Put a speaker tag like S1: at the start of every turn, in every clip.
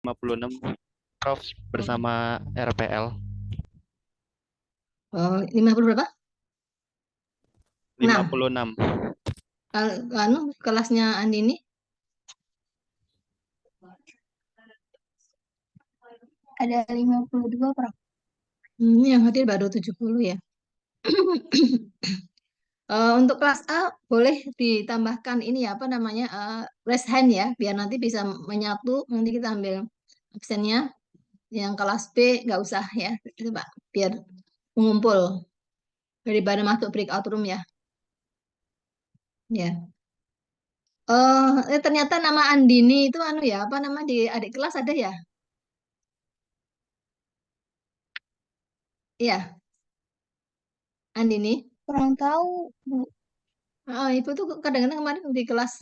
S1: 56 Prof bersama RPL
S2: Oh, 50 berapa? 6.
S1: 56.
S2: Kelasnya Andini ada 52 Prof. Yang hadir baru 70 ya. Untuk kelas A boleh ditambahkan ini ya, apa namanya, raise hand ya, biar nanti bisa menyatu, nanti kita ambil absennya. Yang kelas B nggak usah ya, itu Pak, biar mengumpul daripada masuk breakout room ya. Ya. Ternyata nama Andini itu anu ya, apa nama di adik kelas ada ya? Iya, Andini.
S3: Kurang tahu, Bu.
S2: Ibu tuh kadang-kadang kemarin di kelas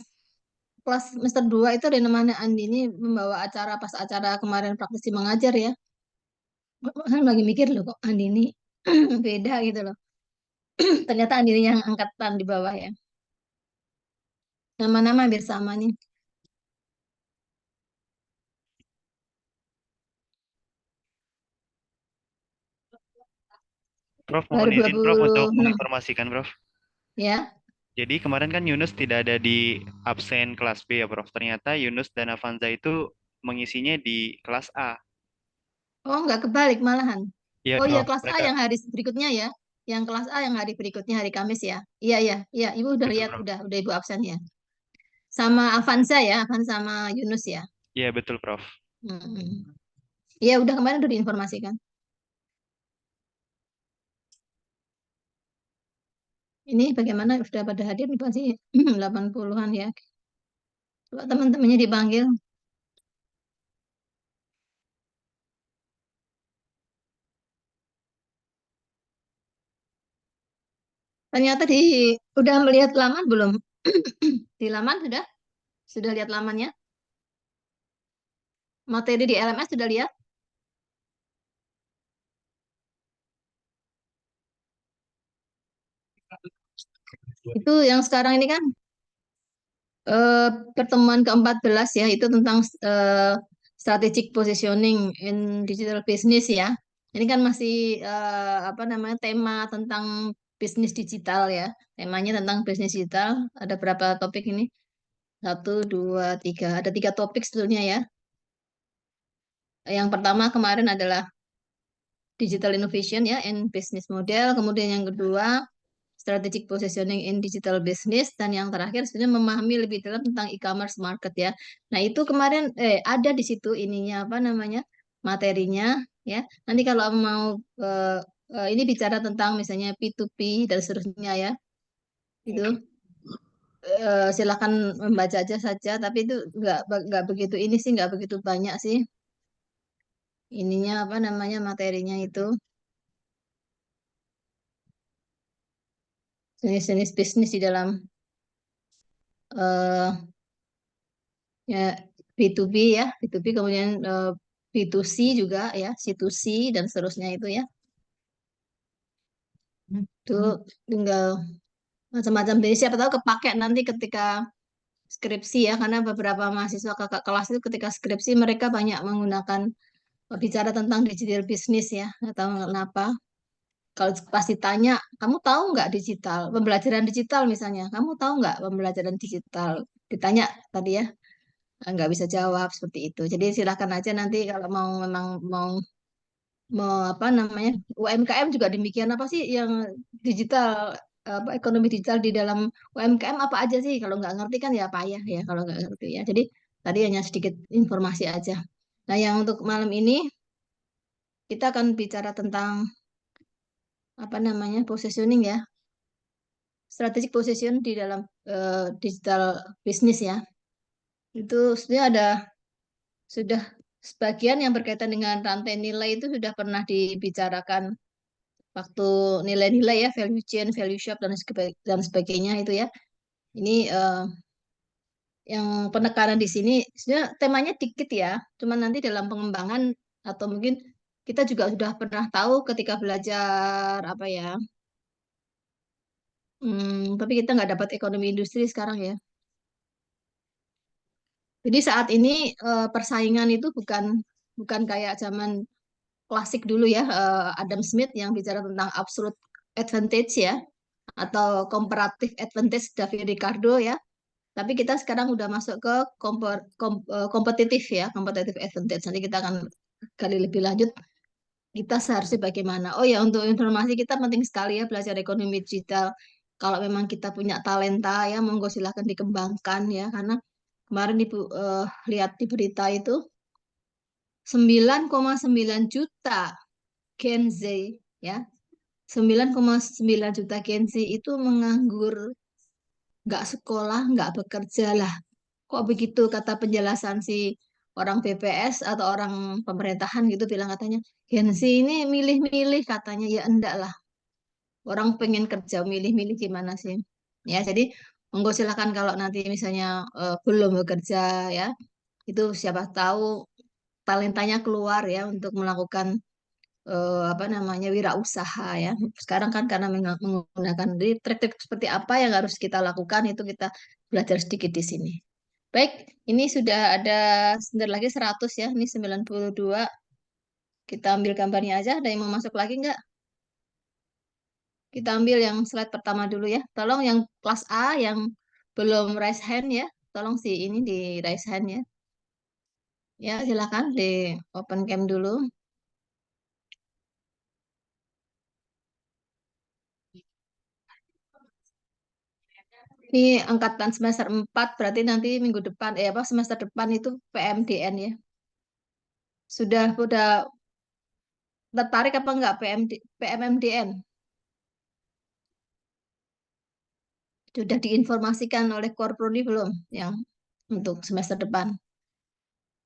S2: kelas semester 2 itu ada namanya Andini membawa acara pas acara kemarin praktisi mengajar ya. Saya lagi mikir loh kok Andini beda gitu loh. Ternyata Andini yang angkatan di bawah ya. Nama-nama hampir sama nih.
S1: Prof,
S2: Baru
S1: mohon
S2: dua
S1: izin Prof
S2: puluh
S1: untuk
S2: enam
S1: menginformasikan Prof.
S2: ya.
S1: Jadi kemarin kan Yunus tidak ada di absen kelas B ya Prof. Ternyata Yunus dan Avanza itu mengisinya di kelas A.
S2: Oh, nggak kebalik malahan.
S1: Iya
S2: Oh iya,
S1: Prof,
S2: kelas A
S1: mereka
S2: yang hari berikutnya ya. Yang kelas A yang hari berikutnya hari Kamis ya. Iya, iya, iya. Ibu udah
S1: betul
S2: lihat,
S1: Prof.
S2: udah Ibu absen ya. Sama Avanza ya, Avanza sama Yunus ya.
S1: Iya betul Prof.
S2: Hmm. Iya, udah kemarin udah diinformasikan. Ini bagaimana sudah pada hadir nih pasti 80-an ya. Coba teman-temannya dipanggil. Ternyata udah melihat laman belum? Di laman sudah? Sudah lihat lamannya? Materi di LMS sudah lihat? Itu yang sekarang ini kan eh, pertemuan ke-14 ya, itu tentang strategic positioning in digital business ya. Ini kan masih apa namanya, tema tentang bisnis digital ya. Temanya tentang bisnis digital. Ada berapa topik ini? Satu, dua, tiga. Ada tiga topik sebetulnya ya. Yang pertama kemarin adalah digital innovation ya, and business model. Kemudian yang kedua strategic positioning in digital business, dan yang terakhir sebenarnya memahami lebih dalam tentang e-commerce market ya. Nah, itu kemarin ada di situ ininya apa namanya? Materinya ya. Nanti kalau mau ini bicara tentang misalnya P2P dan seterusnya ya. Itu silakan membaca aja saja, tapi itu nggak begitu ini sih, nggak begitu banyak sih ininya apa namanya materinya itu, jenis-jenis bisnis di dalam eh, ya B2B ya, B2B, kemudian B2C juga ya, C2C dan seterusnya itu ya. Itu tinggal macam-macam. Jadi siapa tahu kepake nanti ketika skripsi ya, karena beberapa mahasiswa kakak kelas itu ketika skripsi mereka banyak menggunakan bicara tentang digital business ya. Nggak tahu kenapa. Kalau pasti tanya, kamu tahu nggak digital, pembelajaran digital misalnya, kamu tahu nggak pembelajaran digital? Ditanya tadi ya, nggak bisa jawab seperti itu. Jadi silakan aja nanti kalau mau memang mau apa namanya, UMKM juga demikian, apa sih yang digital, apa ekonomi digital di dalam UMKM apa aja sih, kalau nggak ngerti kan ya payah ya kalau nggak ngerti ya. Jadi tadi hanya sedikit informasi aja. Nah, yang untuk malam ini kita akan bicara tentang apa namanya, positioning ya, strategic position di dalam digital business ya. Itu sebenarnya ada sudah sebagian yang berkaitan dengan rantai nilai itu sudah pernah dibicarakan waktu nilai-nilai ya, value chain, value shop dan sebagainya itu ya. Ini yang penekanan di sini sebenarnya temanya dikit ya, cuman nanti dalam pengembangan atau mungkin kita juga sudah pernah tahu ketika belajar apa ya. Tapi kita nggak dapat ekonomi industri sekarang ya. Jadi saat ini persaingan itu bukan bukan kayak zaman klasik dulu ya, Adam Smith yang bicara tentang absolute advantage ya, atau comparative advantage David Ricardo ya. Tapi kita sekarang udah masuk ke kompetitif ya, competitive advantage. Nanti kita akan gali lebih lanjut kita seharusnya bagaimana. Oh ya, untuk informasi kita penting sekali ya belajar ekonomi digital. Kalau memang kita punya talenta ya, monggo silahkan dikembangkan ya. Karena kemarin Ibu lihat di berita itu 9,9 juta Gen Z ya. 9,9 juta Gen Z itu menganggur, nggak sekolah, nggak bekerja lah. Kok begitu kata penjelasan si orang BPS atau orang pemerintahan gitu bilang katanya, Gen Z ini milih-milih katanya. Ya enggak lah. Orang pengen kerja milih-milih gimana sih? Ya, jadi monggo silakan kalau nanti misalnya belum bekerja ya, itu siapa tahu talentanya keluar ya untuk melakukan apa namanya wirausaha ya. Sekarang kan karena menggunakan jadi trik-trik seperti apa yang harus kita lakukan itu kita belajar sedikit di sini. Baik, ini sudah ada sebentar lagi 100 ya. Ini 92. Kita ambil gambarnya aja. Ada yang mau masuk lagi nggak? Kita ambil yang slide pertama dulu ya. Tolong yang kelas A yang belum raise hand ya. Tolong si ini di raise hand ya. Ya, silakan di open cam dulu. Ini angkatan semester 4 berarti nanti minggu depan apa semester depan itu PMDN ya. Sudah tertarik apa enggak PMMDN? Sudah diinformasikan oleh Korprodi belum yang untuk semester depan?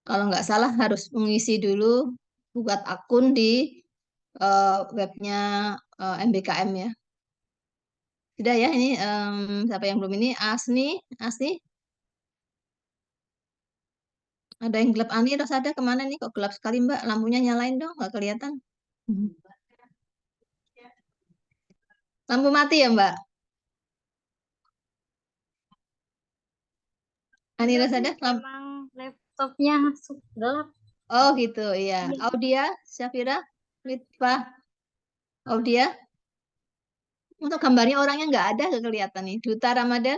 S2: Kalau nggak salah harus mengisi dulu buat akun di webnya MBKM ya. Sudah ya ini siapa yang belum ini? Asni, Asni, ada yang gelap Ani terus ada kemana nih kok gelap sekali Mbak? Lampunya nyalain dong, nggak kelihatan. Hmm. Lampu mati ya Mbak? Ani terus ada lampu.
S3: Memang laptopnya gelap.
S2: Oh gitu, iya. Audia, Syafira, Litva, Audia. Untuk gambarnya orangnya nggak ada, nggak kelihatan nih. Duta Ramadan,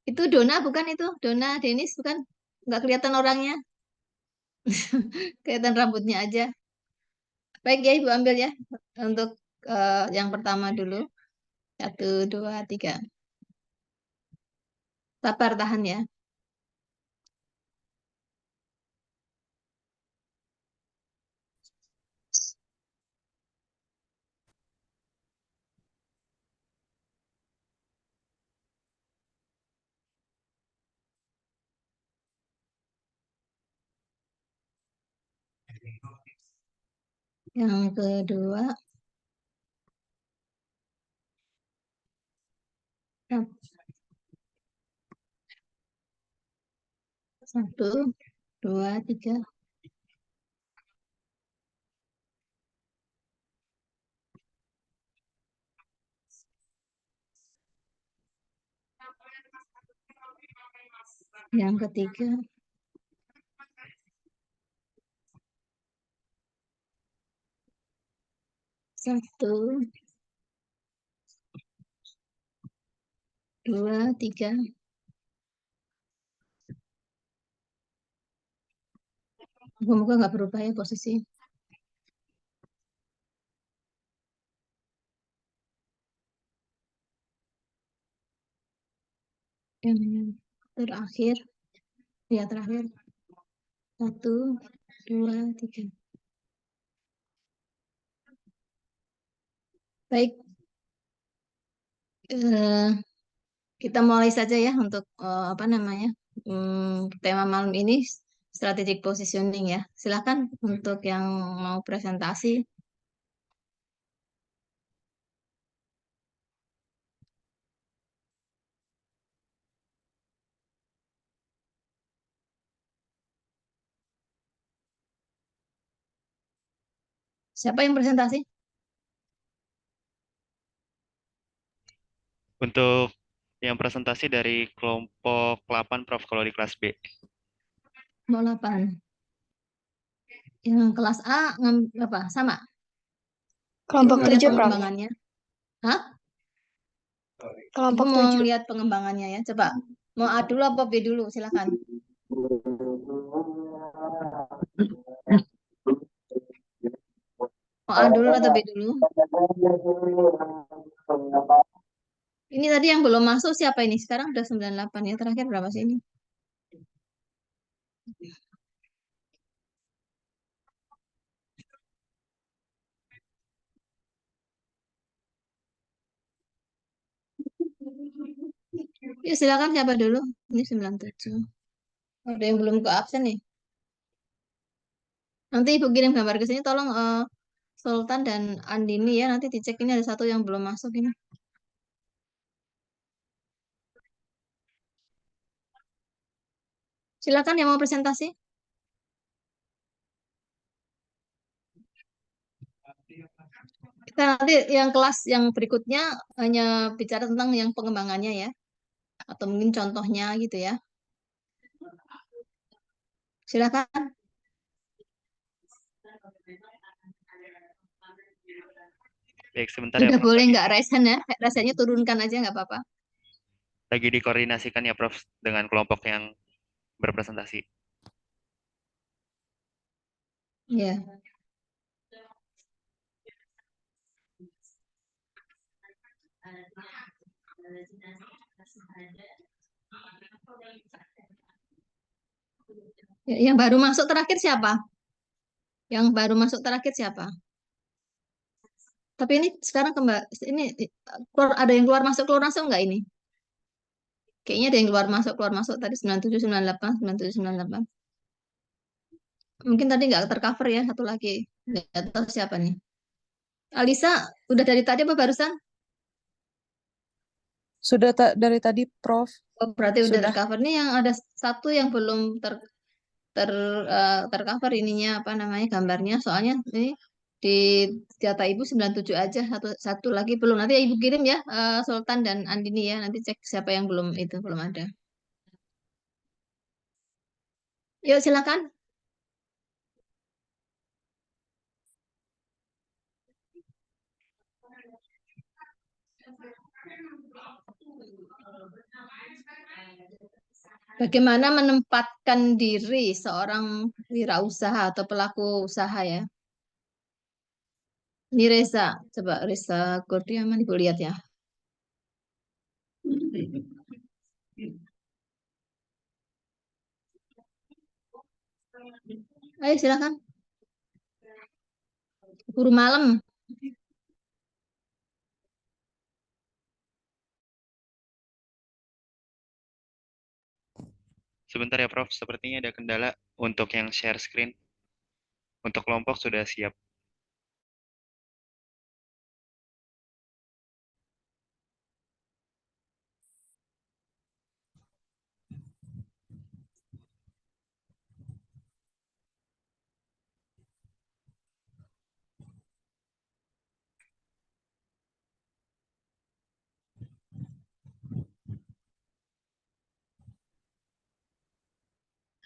S2: itu Dona bukan itu? Dona Denis bukan? Nggak kelihatan orangnya, kelihatan rambutnya aja. Baik ya, Ibu ambil ya. Untuk yang pertama dulu. Satu, dua, tiga. Sabar, tahan ya. Yang kedua, satu, dua, tiga. Yang ketiga, satu, dua, tiga. Moga-moga nggak berubah ya posisi. Yang terakhir, ya terakhir. Satu, dua, tiga. Baik, eh, kita mulai saja ya untuk apa namanya tema malam ini strategic positioning ya. Silakan untuk yang mau presentasi. Siapa yang presentasi?
S1: Untuk Yang presentasi dari kelompok 8, Prof, kalau di kelas B.
S2: 08. Yang kelas A apa? Sama?
S4: Kelompok
S2: Ibu mau lihat
S4: 7, Prof.
S2: pengembangannya. Hah?
S4: Kelompok
S2: Ibu mau
S4: 7.
S2: lihat pengembangannya ya. Coba. Mau A dulu apa B dulu? Silakan. Mau A dulu atau B dulu? Ini tadi yang belum masuk siapa ini? Sekarang udah 98 ya. Terakhir berapa sih ini? Ya silakan siapa dulu? Ini 97. Ada yang belum ke absen nih. Nanti Ibu kirim gambar ke sini tolong Sultan dan Andini ya. Nanti dicek ini ada satu yang belum masuk ini. Silakan yang mau presentasi. Kita nanti yang kelas yang berikutnya hanya bicara tentang yang pengembangannya ya. Atau mungkin contohnya gitu ya. Silakan.
S1: Baik, sebentar ya,
S2: Udah
S1: Prof.
S2: boleh nggak raise hand ya? Rasanya turunkan aja nggak apa-apa.
S1: Lagi dikoordinasikan ya, Prof, dengan kelompok yang berpresentasi.
S2: Iya. Ya, yang baru masuk terakhir siapa? Yang baru masuk terakhir siapa? Tapi ini sekarang ini ada yang keluar masuk nggak ini? Kayaknya ada yang keluar masuk tadi 97 98 97 98. Mungkin tadi nggak tercover ya satu lagi. Nggak tahu siapa nih. Alisa udah dari tadi apa barusan?
S5: Sudah dari tadi, Prof.
S2: Oh, berarti udah
S5: Sudah.
S2: tercover. Nih yang ada satu yang belum tercover ininya apa namanya gambarnya. Soalnya ini di data Ibu 97 aja, satu lagi belum. Nanti Ibu kirim ya Sultan dan Andini ya. Nanti cek siapa yang belum ada. Yuk silakan. Bagaimana menempatkan diri seorang wirausaha atau pelaku usaha ya? Ini Reza, coba Reza Kurniawan Ibu lihat ya. Ayo silakan. Guru malam.
S1: Sebentar ya, Prof. Sepertinya ada kendala untuk yang share screen. Untuk kelompok sudah siap.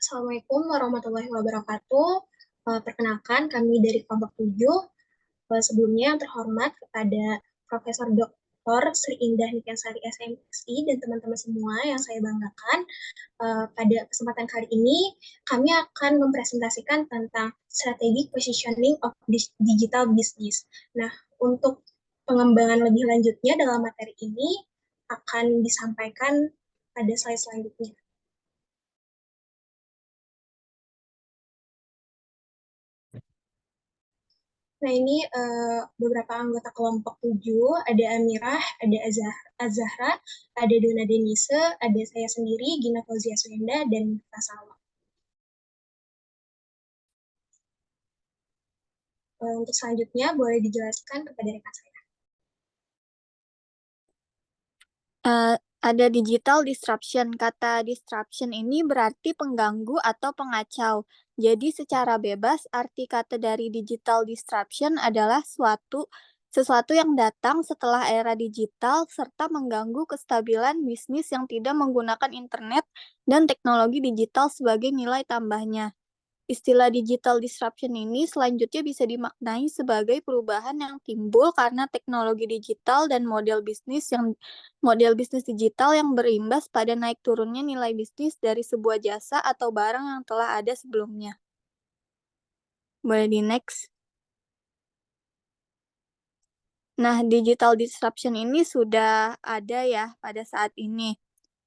S4: Assalamualaikum warahmatullahi wabarakatuh. Perkenalkan, kami dari kelompok 7. Sebelumnya yang terhormat kepada Profesor Dr. Sri Indah Nityasari SMSI dan teman-teman semua yang saya banggakan. Pada kesempatan kali ini, kami akan mempresentasikan tentang strategi positioning of digital business. Nah, untuk pengembangan lebih lanjutnya dalam materi ini akan disampaikan pada slide selanjutnya. Nah, ini beberapa anggota kelompok 7, ada Amirah, ada Azahra, ada Dona Denise, ada saya sendiri, Gina Fauzia Swenda, dan Tasawa. Untuk selanjutnya, boleh dijelaskan kepada rekan saya.
S6: Ada digital disruption. Kata disruption ini berarti pengganggu atau pengacau. Jadi secara bebas, arti kata dari digital disruption adalah suatu sesuatu yang datang setelah era digital serta mengganggu kestabilan bisnis yang tidak menggunakan internet dan teknologi digital sebagai nilai tambahnya. Istilah digital disruption ini selanjutnya bisa dimaknai sebagai perubahan yang timbul karena teknologi digital dan model bisnis digital yang berimbas pada naik turunnya nilai bisnis dari sebuah jasa atau barang yang telah ada sebelumnya. Boleh di next. Nah, digital disruption ini sudah ada ya pada saat ini.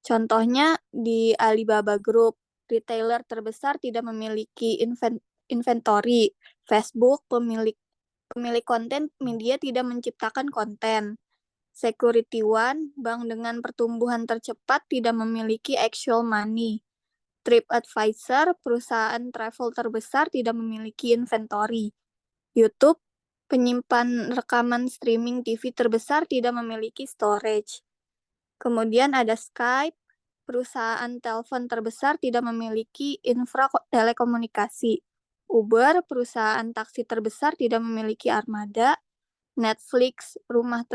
S6: Contohnya di Alibaba Group, retailer terbesar tidak memiliki inventory. Facebook, pemilik konten media tidak menciptakan konten. Security One, bank dengan pertumbuhan tercepat tidak memiliki actual money. TripAdvisor, perusahaan travel terbesar tidak memiliki inventory. YouTube, penyimpan rekaman streaming TV terbesar tidak memiliki storage. Kemudian ada Skype, perusahaan telepon terbesar tidak memiliki infra telekomunikasi. Uber, perusahaan taksi terbesar tidak memiliki armada. Netflix, rumah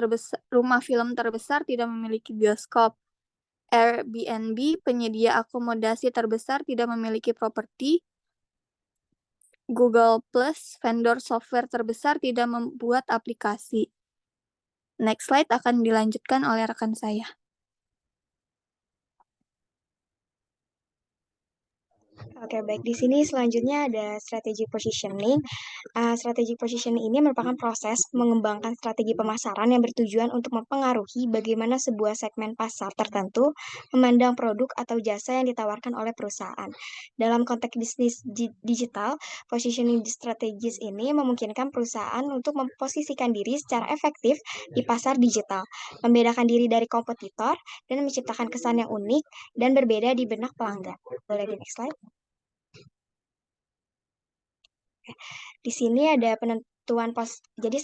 S6: film terbesar tidak memiliki bioskop. Airbnb, penyedia akomodasi terbesar tidak memiliki properti. Google Plus, vendor software terbesar tidak membuat aplikasi. Next slide akan dilanjutkan oleh rekan saya.
S7: Oke, baik. Di sini selanjutnya ada strategic positioning. Strategic positioning ini merupakan proses mengembangkan strategi pemasaran yang bertujuan untuk mempengaruhi bagaimana sebuah segmen pasar tertentu memandang produk atau jasa yang ditawarkan oleh perusahaan. Dalam konteks bisnis digital, positioning strategis ini memungkinkan perusahaan untuk memposisikan diri secara efektif di pasar digital, membedakan diri dari kompetitor, dan menciptakan kesan yang unik dan berbeda di benak pelanggan. Boleh di next slide? Di sini ada penentuan jadi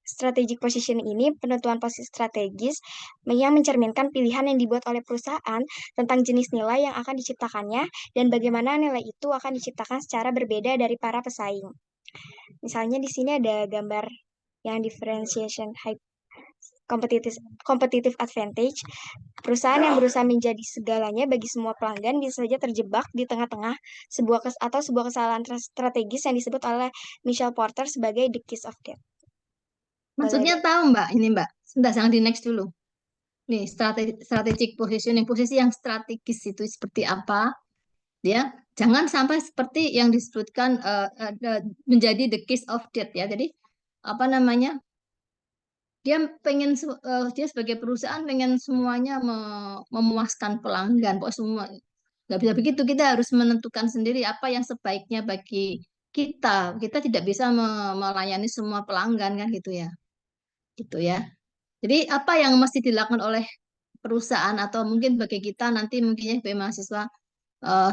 S7: strategic positioning ini penentuan posisi strategis yang mencerminkan pilihan yang dibuat oleh perusahaan tentang jenis nilai yang akan diciptakannya dan bagaimana nilai itu akan diciptakan secara berbeda dari para pesaing. Misalnya di sini ada gambar yang differentiation competitive advantage. Perusahaan yang berusaha menjadi segalanya bagi semua pelanggan bisa saja terjebak di tengah-tengah sebuah kesalahan strategis yang disebut oleh Michelle Porter sebagai the kiss of death.
S2: Maksudnya tahu Mbak, ini Mbak. Sebentar, jangan di next dulu. Nih, strategic positioning, posisi yang strategis itu seperti apa? Ya, jangan sampai seperti yang disebutkan menjadi the kiss of death ya. Jadi apa namanya? Dia dia sebagai perusahaan pengen semuanya memuaskan pelanggan. Pokoknya semua nggak bisa begitu. Kita harus menentukan sendiri apa yang sebaiknya bagi kita. Kita tidak bisa melayani semua pelanggan kan gitu ya. Gitu ya. Jadi apa yang mesti dilakukan oleh perusahaan atau mungkin bagi kita nanti mungkin ya sebagai mahasiswa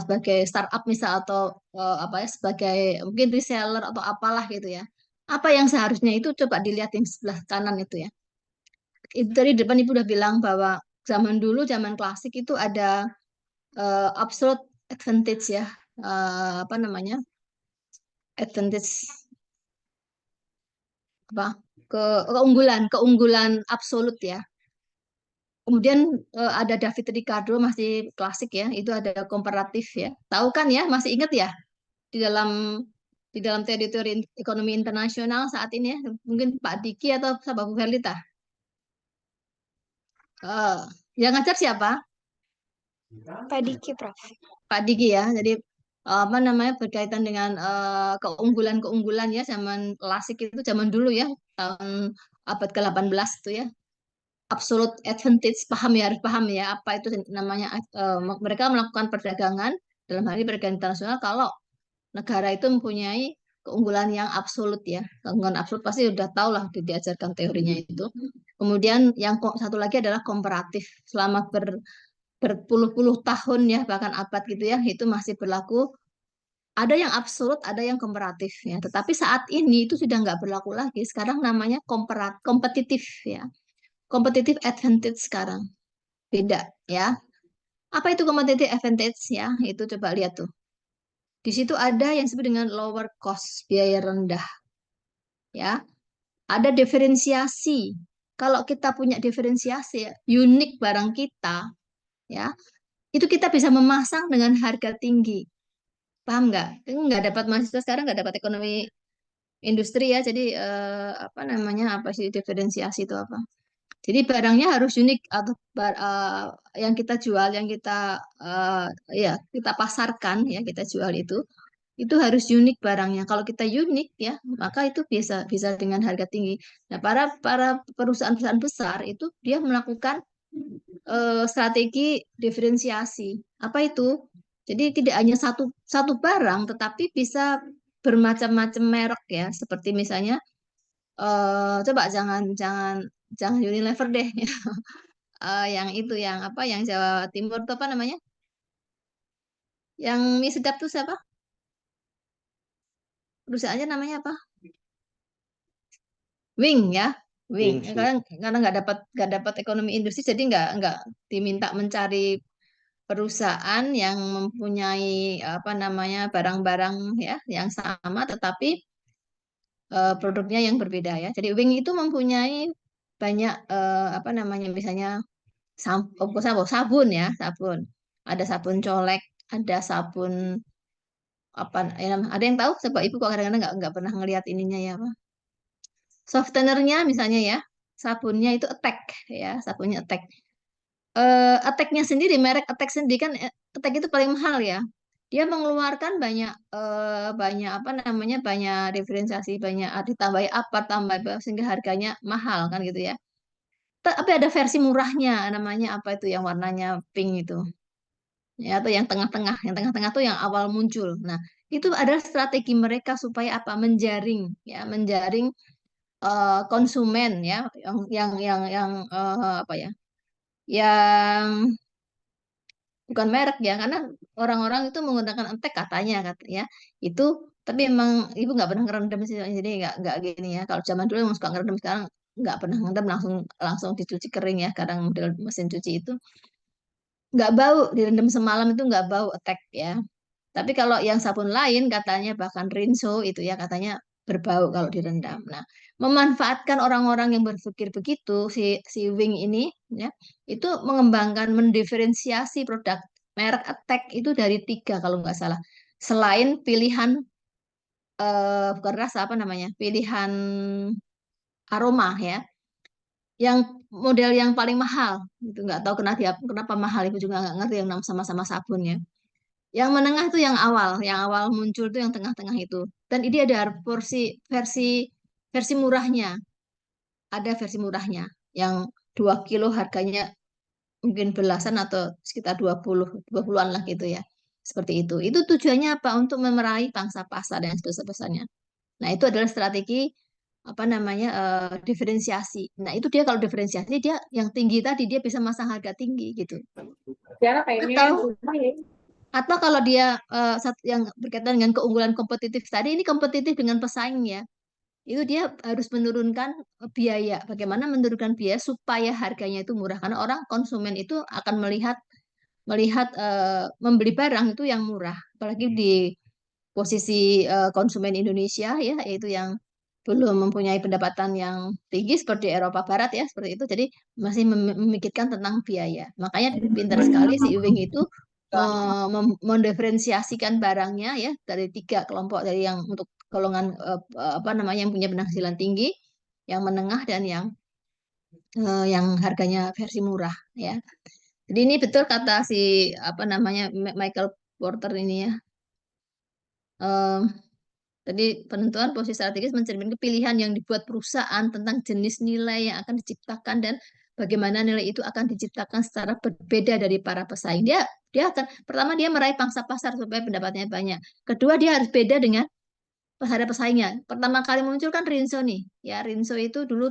S2: sebagai startup misal atau apa ya sebagai mungkin reseller atau apalah gitu ya. Apa yang seharusnya itu coba dilihat yang sebelah kanan itu ya. Itu tadi depan Ibu udah bilang bahwa zaman dulu, zaman klasik itu ada absolute advantage ya. Apa namanya? Advantage apa? Keunggulan absolut ya. Kemudian ada David Ricardo masih klasik ya, itu ada komparatif ya. Tahu kan ya, masih ingat ya di dalam teori-teori ekonomi internasional saat ini ya, mungkin Pak Diki atau Bu Verlita. Yang ngajar siapa?
S7: Pak Diki, Prof.
S2: Pak Diki ya. Jadi apa namanya berkaitan dengan keunggulan-keunggulan ya zaman klasik itu zaman dulu ya, tahun abad ke-18 itu ya. Absolute advantage, paham ya, harus paham ya apa itu namanya. Mereka melakukan perdagangan dalam hal ini perdagangan internasional kalau negara itu mempunyai keunggulan yang absolut ya. Keunggulan absolut pasti udah tahu lah diajarkan teorinya itu. Kemudian yang satu lagi adalah komparatif. Selama berpuluh-puluh tahun ya, bahkan abad gitu ya, itu masih berlaku. Ada yang absolut, ada yang komparatif ya. Tetapi saat ini itu sudah nggak berlaku lagi. Sekarang namanya kompetitif ya. Competitive advantage sekarang. Beda ya. Apa itu competitive advantage ya? Itu coba lihat tuh. Di situ ada yang disebut dengan lower cost, biaya rendah. Ya. Ada diferensiasi. Kalau kita punya diferensiasi, unik barang kita, ya, itu kita bisa memasang dengan harga tinggi. Paham nggak? Nggak dapat mahasiswa sekarang nggak dapat ekonomi industri ya. Jadi apa namanya? Apa sih diferensiasi itu apa? Jadi barangnya harus unik atau yang kita jual, yang kita ya kita pasarkan ya kita jual itu harus unik barangnya. Kalau kita unik ya, maka itu bisa bisa dengan harga tinggi. Nah, para perusahaan-perusahaan besar itu dia melakukan strategi diferensiasi. Apa itu? Jadi tidak hanya satu satu barang, tetapi bisa bermacam-macam merek ya. Seperti misalnya, coba jangan jangan jangan Unilever deh, yang itu yang apa? Yang Jawa Timur itu apa namanya? Yang mie sedap tuh siapa? Perusahaannya namanya apa? Wing ya, Wing.
S1: Wings, Wings.
S2: Karena nggak dapat ekonomi industri, jadi nggak diminta mencari perusahaan yang mempunyai apa namanya barang-barang ya yang sama, tetapi produknya yang berbeda ya. Jadi Wing itu mempunyai banyak apa namanya misalnya sabun ya, sabun. Ada sabun colek, ada sabun apa ya, ada yang tahu? Sebab ibu kok kadang-kadang nggak pernah ngelihat ininya ya, apa? Softenernya misalnya ya, sabunnya itu Attack ya, sabunnya Attack. Attack-nya sendiri, merek Attack sendiri kan, Attack itu paling mahal ya. Dia mengeluarkan banyak banyak apa namanya, banyak diferensiasi, banyak ditambahi apa, tambah apa, sehingga harganya mahal kan gitu ya. Tapi ada versi murahnya, namanya apa itu yang warnanya pink itu, ya atau yang tengah-tengah tuh yang awal muncul. Nah, itu adalah strategi mereka supaya apa? Menjaring ya, menjaring konsumen ya, yang apa ya? Yang bukan merek ya, karena orang-orang itu menggunakan entek katanya itu, tapi emang ibu nggak pernah ngerendam sih, jadi nggak gini ya. Kalau zaman dulu emang suka ngerendam, sekarang nggak pernah ngerendam, langsung langsung dicuci kering ya. Kadang model mesin cuci itu nggak bau, direndam semalam itu nggak bau etek ya. Tapi kalau yang sabun lain katanya, bahkan Rinso itu ya katanya berbau kalau direndam. Nah, memanfaatkan orang-orang yang berpikir begitu, si Wing ini ya, itu mengembangkan, mendiferensiasi produk merek Attack itu dari 3 kalau nggak salah. Selain pilihan bukan rasa apa namanya, pilihan aroma ya, yang model yang paling mahal itu nggak tahu kenapa mahal, ibu juga nggak ngerti, yang sama-sama sabunnya. Yang menengah itu yang awal muncul itu yang tengah-tengah itu. Dan ini ada versi versi murahnya. Ada versi murahnya yang 2 kilo harganya mungkin belasan atau sekitar 20-an lah gitu ya. Seperti itu. Itu tujuannya apa? Untuk meraih pangsa pasar yang sebesar-besarnya. Nah, itu adalah strategi apa namanya diferensiasi. Nah, itu dia kalau diferensiasi, dia yang tinggi tadi dia bisa masang harga tinggi gitu. Atau atau kalau dia yang berkaitan dengan keunggulan kompetitif tadi, ini kompetitif dengan pesaing ya. Itu dia harus menurunkan biaya. Bagaimana menurunkan biaya supaya harganya itu murah? Karena orang konsumen itu akan melihat melihat membeli barang itu yang murah. Apalagi di posisi konsumen Indonesia ya, yaitu yang belum mempunyai pendapatan yang tinggi seperti Eropa Barat ya, seperti itu. Jadi masih memikirkan tentang biaya. Makanya pintar sekali si Ewing itu mendiferensiasikan barangnya ya dari 3 kelompok, dari yang untuk golongan apa namanya yang punya penghasilan tinggi, yang menengah, dan yang harganya versi murah ya. Jadi ini betul kata si apa namanya Michael Porter ini ya. Jadi penentuan posisi strategis mencerminkan pilihan yang dibuat perusahaan tentang jenis nilai yang akan diciptakan dan bagaimana nilai itu akan diciptakan secara berbeda dari para pesaing. Dia akan pertama dia meraih pangsa pasar supaya pendapatnya banyak. Kedua dia harus beda dengan ada pesaingnya. Pertama kali muncul kan Rinso nih. Ya Rinso itu dulu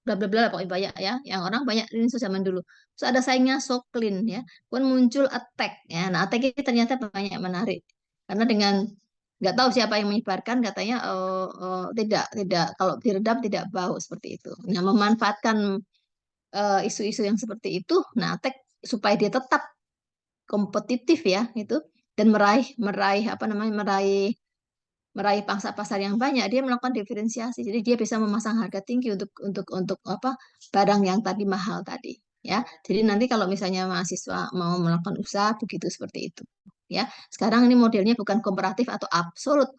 S2: bla bla bla pokoknya banyak ya. Yang orang banyak Rinso zaman dulu. Terus ada saingnya Soclean ya. Kemudian muncul Attack ya. Nah Attack ini ternyata banyak menarik. Karena dengan nggak tahu siapa yang menyebarkan katanya tidak kalau diredam tidak bau seperti itu. Nah memanfaatkan isu-isu yang seperti itu, nah Attack supaya dia tetap kompetitif ya itu, dan meraih meraih apa namanya meraih meraih pangsa pasar yang banyak, dia melakukan diferensiasi. Jadi dia bisa memasang harga tinggi untuk apa barang yang tadi mahal tadi, ya. Jadi nanti kalau misalnya mahasiswa mau melakukan usaha begitu seperti itu, ya. Sekarang ini modelnya bukan komparatif atau absolute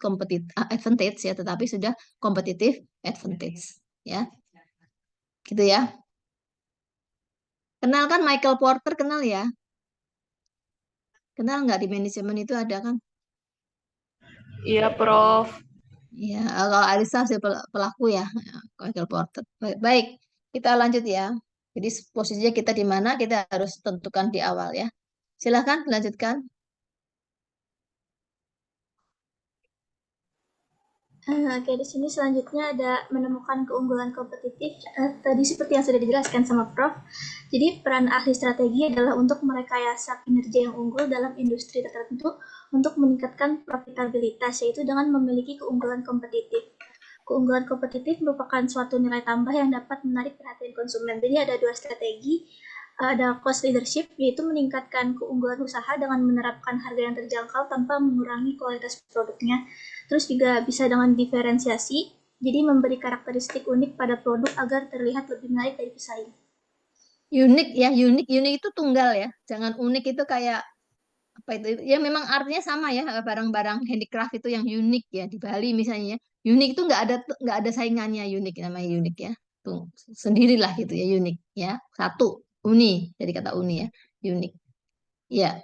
S2: advantage ya, tetapi sudah competitive advantage, ya. Gitu ya. Kenal kan Michael Porter, kenal ya? Kenal nggak, di manajemen itu ada kan?
S6: Iya, Prof.
S2: Ya, kalau Alisa sih pelaku ya, Michael Porter. Baik, kita lanjut ya. Jadi posisinya kita di mana kita harus tentukan di awal ya. Silahkan lanjutkan.
S4: Oke, di sini selanjutnya ada menemukan keunggulan kompetitif. Tadi seperti yang sudah dijelaskan sama Prof. Jadi peran ahli strategi adalah untuk merekayasa kinerja yang unggul dalam industri tertentu untuk meningkatkan profitabilitas, yaitu dengan memiliki keunggulan kompetitif. Keunggulan kompetitif merupakan suatu nilai tambah yang dapat menarik perhatian konsumen. Jadi ada dua strategi. Ada cost leadership, yaitu meningkatkan keunggulan usaha dengan menerapkan harga yang terjangkau tanpa mengurangi kualitas produknya. Terus juga bisa dengan diferensiasi, jadi memberi karakteristik unik pada produk agar terlihat lebih menarik dari pesaing.
S2: Unik ya, unik itu tunggal ya. Jangan unik itu kayak apa itu? Ya memang artinya sama ya, barang-barang handicraft itu yang unik ya, di Bali misalnya ya. Unik itu nggak ada saingannya, unik namanya unik ya. Tuh sendirilah gitu ya, unik ya. Satu, uni, dari kata uni ya, unik. Ya.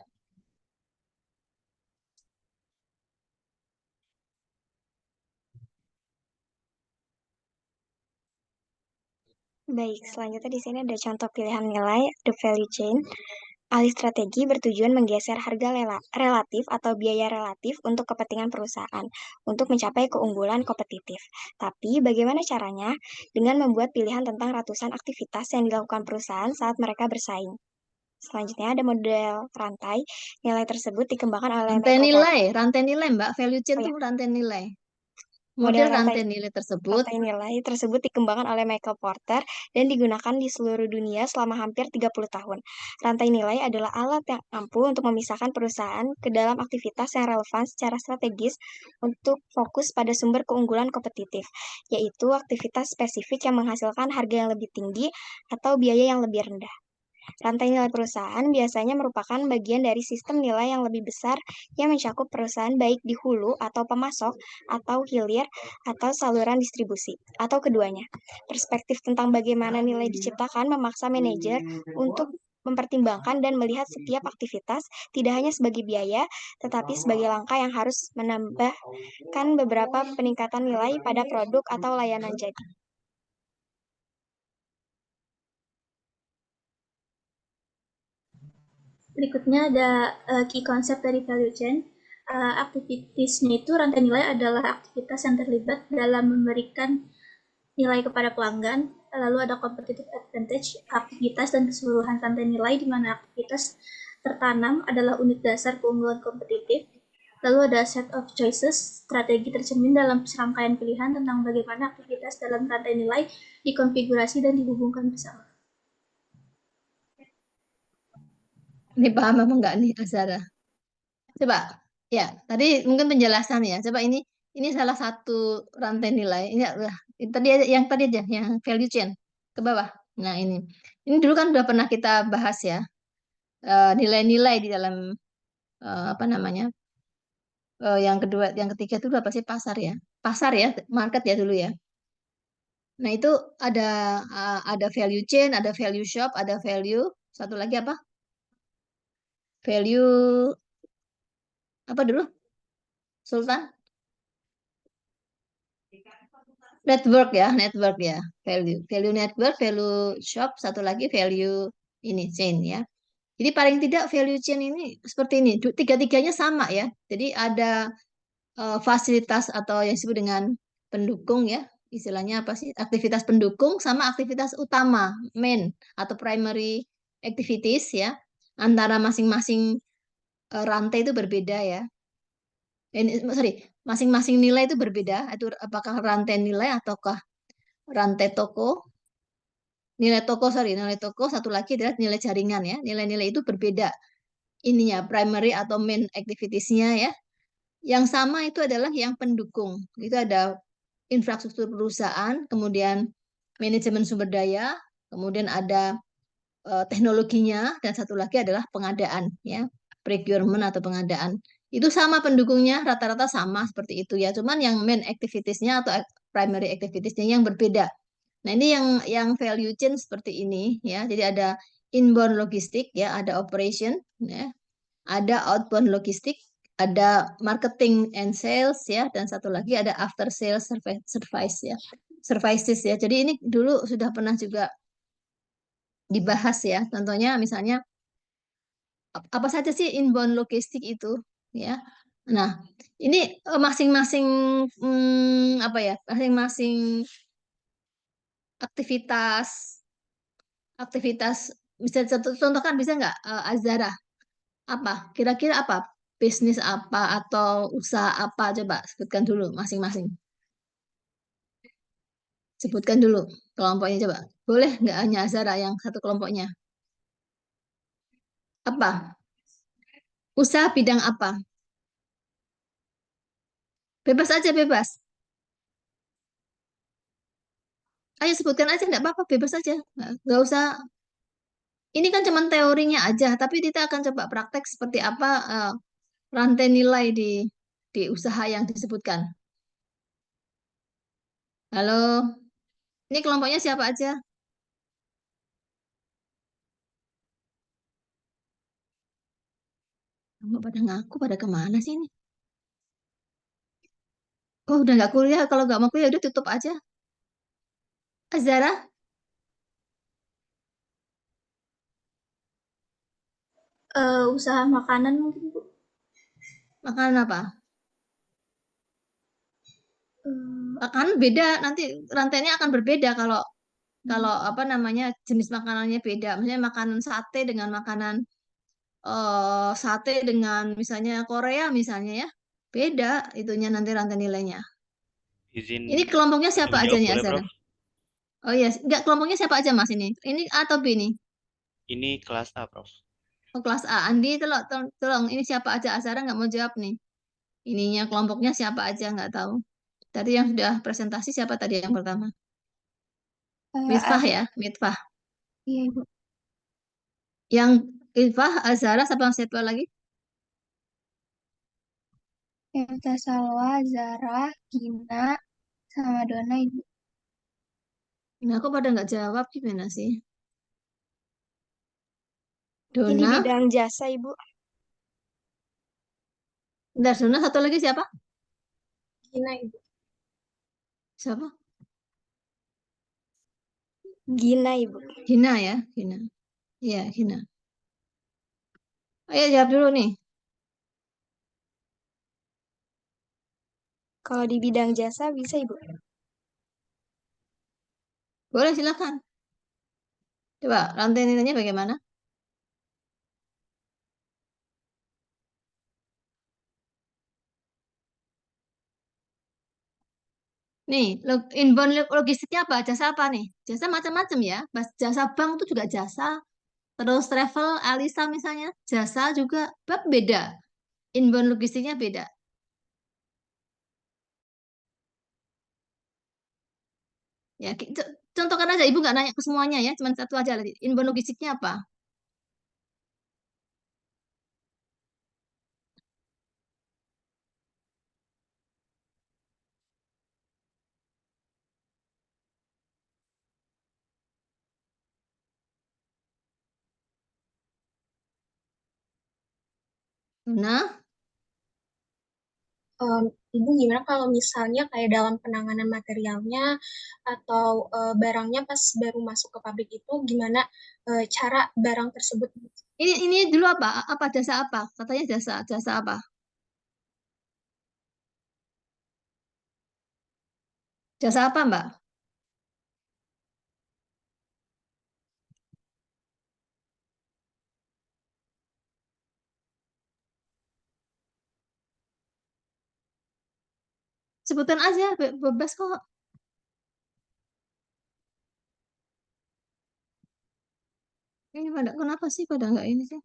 S7: Baik, selanjutnya di sini ada contoh pilihan nilai, the value chain. Alih strategi bertujuan menggeser harga relatif atau biaya relatif untuk kepentingan perusahaan untuk mencapai keunggulan kompetitif. Tapi bagaimana caranya? Dengan membuat pilihan tentang ratusan aktivitas yang dilakukan perusahaan saat mereka bersaing. Selanjutnya ada model rantai. Nilai tersebut dikembangkan oleh
S2: Rantai nilai Mbak, value chain
S7: Oh
S2: itu
S7: ya,
S2: rantai nilai.
S7: model
S2: Model rantai nilai tersebut
S7: rantai nilai tersebut dikembangkan oleh Michael Porter dan digunakan di seluruh dunia selama hampir 30 tahun. Rantai nilai adalah alat yang ampuh untuk memisahkan perusahaan ke dalam aktivitas yang relevan secara strategis untuk fokus pada sumber keunggulan kompetitif, yaitu aktivitas spesifik yang menghasilkan harga yang lebih tinggi atau biaya yang lebih rendah. Rantai nilai perusahaan biasanya merupakan bagian dari sistem nilai yang lebih besar yang mencakup perusahaan baik di hulu atau pemasok, atau hilir, atau saluran distribusi, atau keduanya. Perspektif tentang bagaimana nilai diciptakan memaksa manajer untuk mempertimbangkan dan melihat setiap aktivitas tidak hanya sebagai biaya, tetapi sebagai langkah yang harus menambahkan beberapa peningkatan nilai pada produk atau layanan jadi.
S4: Berikutnya ada key concept dari value chain. Aktivitasnya itu rantai nilai adalah aktivitas yang terlibat dalam memberikan nilai kepada pelanggan. Lalu ada competitive advantage, aktivitas dan keseluruhan rantai nilai di mana aktivitas tertanam adalah unit dasar keunggulan kompetitif. Lalu ada set of choices, strategi tercermin dalam serangkaian pilihan tentang bagaimana aktivitas dalam rantai nilai dikonfigurasi dan dihubungkan bersama.
S2: ini paham apa enggak nih Azara? Coba ya, tadi mungkin penjelasan ya. Coba ini salah satu rantai nilai. Yang tadi aja yang value chain ke bawah. Nah, ini dulu kan udah pernah kita bahas ya. Nilai-nilai di dalam apa namanya? Yang kedua, yang ketiga itu apa sih, pasar ya? Pasar ya, market ya dulu ya. Nah, itu ada ada value chain, ada value shop, ada value, satu lagi apa? Value apa dulu? Sultan? Network ya. Value network, value shop, satu lagi value ini chain ya. Jadi paling tidak value chain ini seperti ini, tiga-tiganya sama ya. Jadi ada fasilitas atau yang disebut dengan pendukung ya, istilahnya apa sih? Aktivitas pendukung sama aktivitas utama, main atau primary activities ya. Antara masing-masing rantai itu berbeda ya. Sorry, masing-masing nilai itu berbeda. Itu apakah rantai nilai ataukah rantai toko? Nilai toko, satu lagi adalah nilai jaringan ya. Nilai-nilai itu berbeda ininya, primary atau main activitiesnya ya. Yang sama itu adalah yang pendukung. Itu ada infrastruktur perusahaan, kemudian manajemen sumber daya, kemudian ada teknologinya, dan satu lagi adalah pengadaan, ya, procurement atau pengadaan. Itu sama pendukungnya, rata-rata sama seperti itu ya. Cuman yang main activitiesnya atau primary activitiesnya yang berbeda. Nah, ini yang value chain seperti ini ya. Jadi ada inbound logistik ya, ada operation ya, ada outbound logistik, ada marketing and sales ya, dan satu lagi ada after sales service ya. Services ya. Jadi ini dulu sudah pernah juga dibahas ya. Contohnya misalnya apa saja sih inbound logistik itu ya. Nah, ini masing-masing apa ya? Masing-masing aktivitas aktivitas bisa contohkan bisa nggak Azara apa kira-kira apa bisnis apa atau usaha apa coba sebutkan dulu masing-masing sebutkan dulu kelompoknya coba boleh nggak hanya Azara yang satu kelompoknya apa usaha bidang apa bebas aja bebas ayo sebutkan aja nggak apa-apa bebas aja nggak usah ini kan cuma teorinya aja tapi kita akan coba praktek seperti apa rantai nilai di usaha yang disebutkan halo ini kelompoknya siapa aja kamu pada ngaku pada kemana sih ini oh udah nggak kuliah kalau nggak mau kuliah udah tutup aja Azara
S3: Usaha makanan mungkin, Bu.
S2: makanan apa
S3: Eh,
S2: makanan beda nanti rantainya akan berbeda kalau kalau
S3: hmm,
S2: apa namanya jenis makanannya beda misalnya makanan sate dengan makanan sate dengan misalnya Korea misalnya ya beda itunya nanti rantai nilainya
S1: Izin
S2: ini kelompoknya siapa aja
S1: menjawab
S2: nih
S1: boleh,
S2: Azara
S1: Prof?
S2: oh iya enggak kelompoknya siapa aja Mas ini A atau B nih
S1: Ini kelas A, Prof.
S2: oh, kelas A Andi tolong ini siapa aja Azara nggak mau jawab nih ininya kelompoknya siapa aja nggak tahu tadi yang sudah presentasi siapa tadi yang pertama Mitfah
S6: Ada,
S2: ya Mitfah
S6: iya Ibu.
S2: yang Ilfah Azara siapa siapa lagi
S6: Yunta Salwa, Zara, Gina, sama Dona Ibu.
S2: nah kok pada nggak jawab gimana sih
S7: Mungkin di
S2: Dona
S7: bidang jasa, Ibu.
S2: bentar Dona satu lagi siapa
S4: Gina, Ibu.
S2: siapa
S7: Gina, Ibu.
S2: Hina ya Hina iya Hina ayo jawab dulu nih
S7: Kalau di bidang jasa bisa, Ibu.
S2: boleh silakan coba rantai nilainya bagaimana nih inbound logistiknya apa jasa apa nih jasa macam-macam ya jasa bank itu juga jasa terus travel Alisa misalnya jasa juga beda inbound logistiknya beda ya contohkan aja ibu nggak nanya ke semuanya ya cuma satu aja lagi inbound logistiknya apa nah
S4: Em, Ibu gimana kalau misalnya kayak dalam penanganan materialnya atau barangnya pas baru masuk ke pabrik itu gimana cara barang tersebut.
S2: ini dulu apa jasa apa katanya jasa jasa apa jasa apa mbak sebutkan aja bebas kok ini pada kenapa sih pada nggak ini sih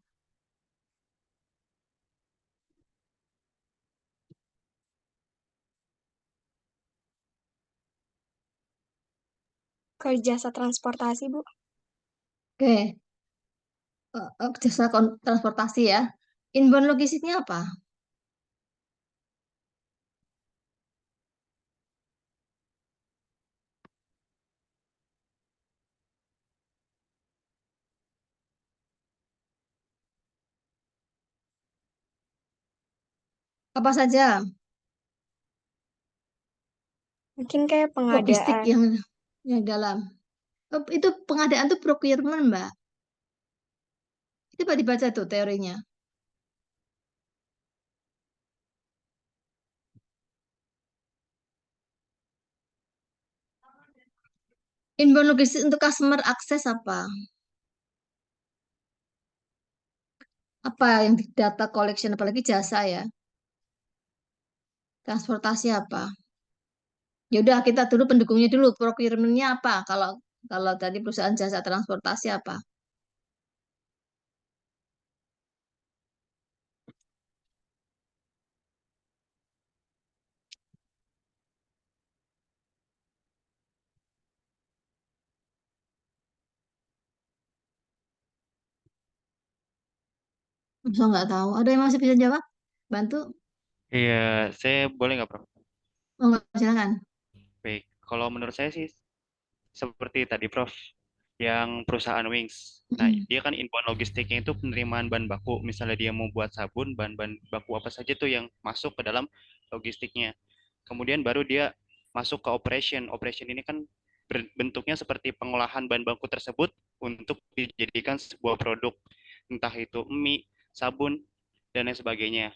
S7: ke jasa transportasi, Bu.
S2: Oke, jasa transportasi ya. Inbound logistiknya apa? Apa saja?
S7: Mungkin kayak
S2: Logistik
S7: pengadaan.
S2: yang dalam. Itu pengadaan tuh procurement, Mbak. Itu Pak dibaca tuh teorinya. Inbound logistik untuk customer akses apa? Apa yang di data collection, apalagi jasa ya. Transportasi apa? Ya udah kita dulu pendukungnya dulu. Procurement-nya apa? Kalau kalau tadi perusahaan jasa transportasi apa? Masa nggak tahu. Ada yang masih bisa jawab? Bantu?
S1: Iya, saya boleh nggak, Prof?
S2: Oh, nggak, silakan.
S1: Baik, kalau menurut saya sih seperti tadi, Prof, yang perusahaan Wings. Nah,
S2: Mm-mm.
S1: dia kan inbound logistiknya itu penerimaan bahan baku. Misalnya dia mau buat sabun, bahan-bahan baku apa saja tuh yang masuk ke dalam logistiknya. Kemudian baru dia masuk ke operation. Operation ini kan bentuknya seperti pengolahan bahan baku tersebut untuk dijadikan sebuah produk, entah itu mie, sabun, dan lain sebagainya.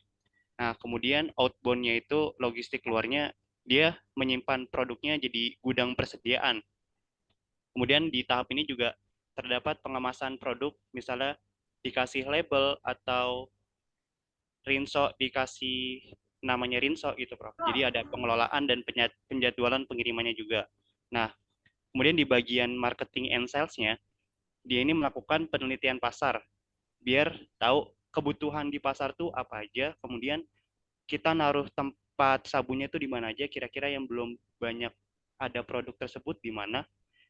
S1: Nah, kemudian outbound-nya itu logistik keluarnya, dia menyimpan produknya jadi gudang persediaan. Kemudian di tahap ini juga terdapat pengemasan produk, misalnya dikasih label atau rinso dikasih namanya rinso gitu, Prof. Jadi ada pengelolaan dan penjadwalan pengirimannya juga. Nah, kemudian di bagian marketing and sales-nya, dia ini melakukan penelitian pasar biar tahu kebutuhan di pasar tuh apa aja, kemudian kita naruh tempat sabunnya tuh di mana aja, kira-kira yang belum banyak ada produk tersebut di mana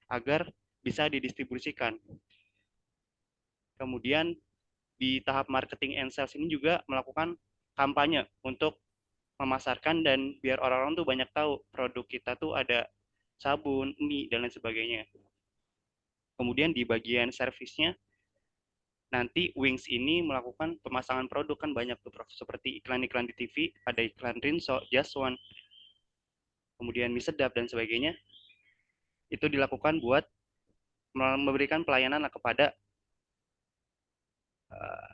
S1: agar bisa didistribusikan. Kemudian di tahap marketing and sales ini juga melakukan kampanye untuk memasarkan dan biar orang-orang tuh banyak tahu produk kita tuh ada sabun, mie, dan lain sebagainya. Kemudian di bagian servisnya, nanti Wings ini melakukan pemasangan produk kan banyak tuh, Prof. Seperti iklan-iklan di TV, ada iklan Rinso, Just One, kemudian mie sedap, dan sebagainya. Itu dilakukan buat memberikan pelayanan kepada uh,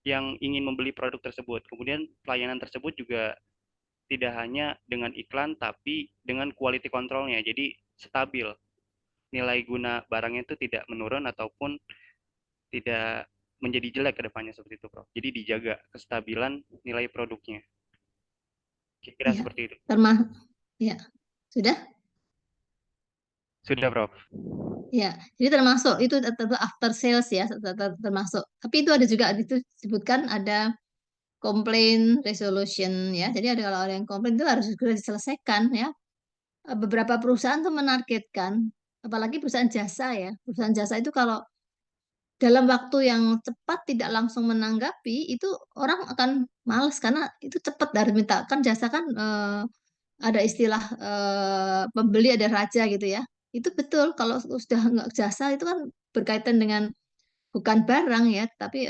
S1: yang ingin membeli produk tersebut. Kemudian pelayanan tersebut juga tidak hanya dengan iklan, tapi dengan quality controlnya. Jadi stabil. Nilai guna barangnya itu tidak menurun ataupun tidak menjadi jelek ke depannya seperti itu, Prof. Jadi dijaga kestabilan nilai produknya. Kira-kira
S2: Ya,
S1: seperti itu.
S2: ya. Sudah?
S1: Sudah, Prof.
S2: Ya, jadi termasuk itu after sales ya, termasuk. Tapi itu ada juga disebutkan ada complaint resolution ya. Jadi ada kalau ada yang komplain itu harus segera diselesaikan ya. Beberapa perusahaan tuh menargetkan, apalagi perusahaan jasa ya. Perusahaan jasa itu kalau dalam waktu yang cepat tidak langsung menanggapi, itu orang akan males karena itu cepat dari minta kan jasa kan ada istilah pembeli ada raja gitu ya. Itu betul kalau sudah nggak jasa itu kan berkaitan dengan bukan barang ya, tapi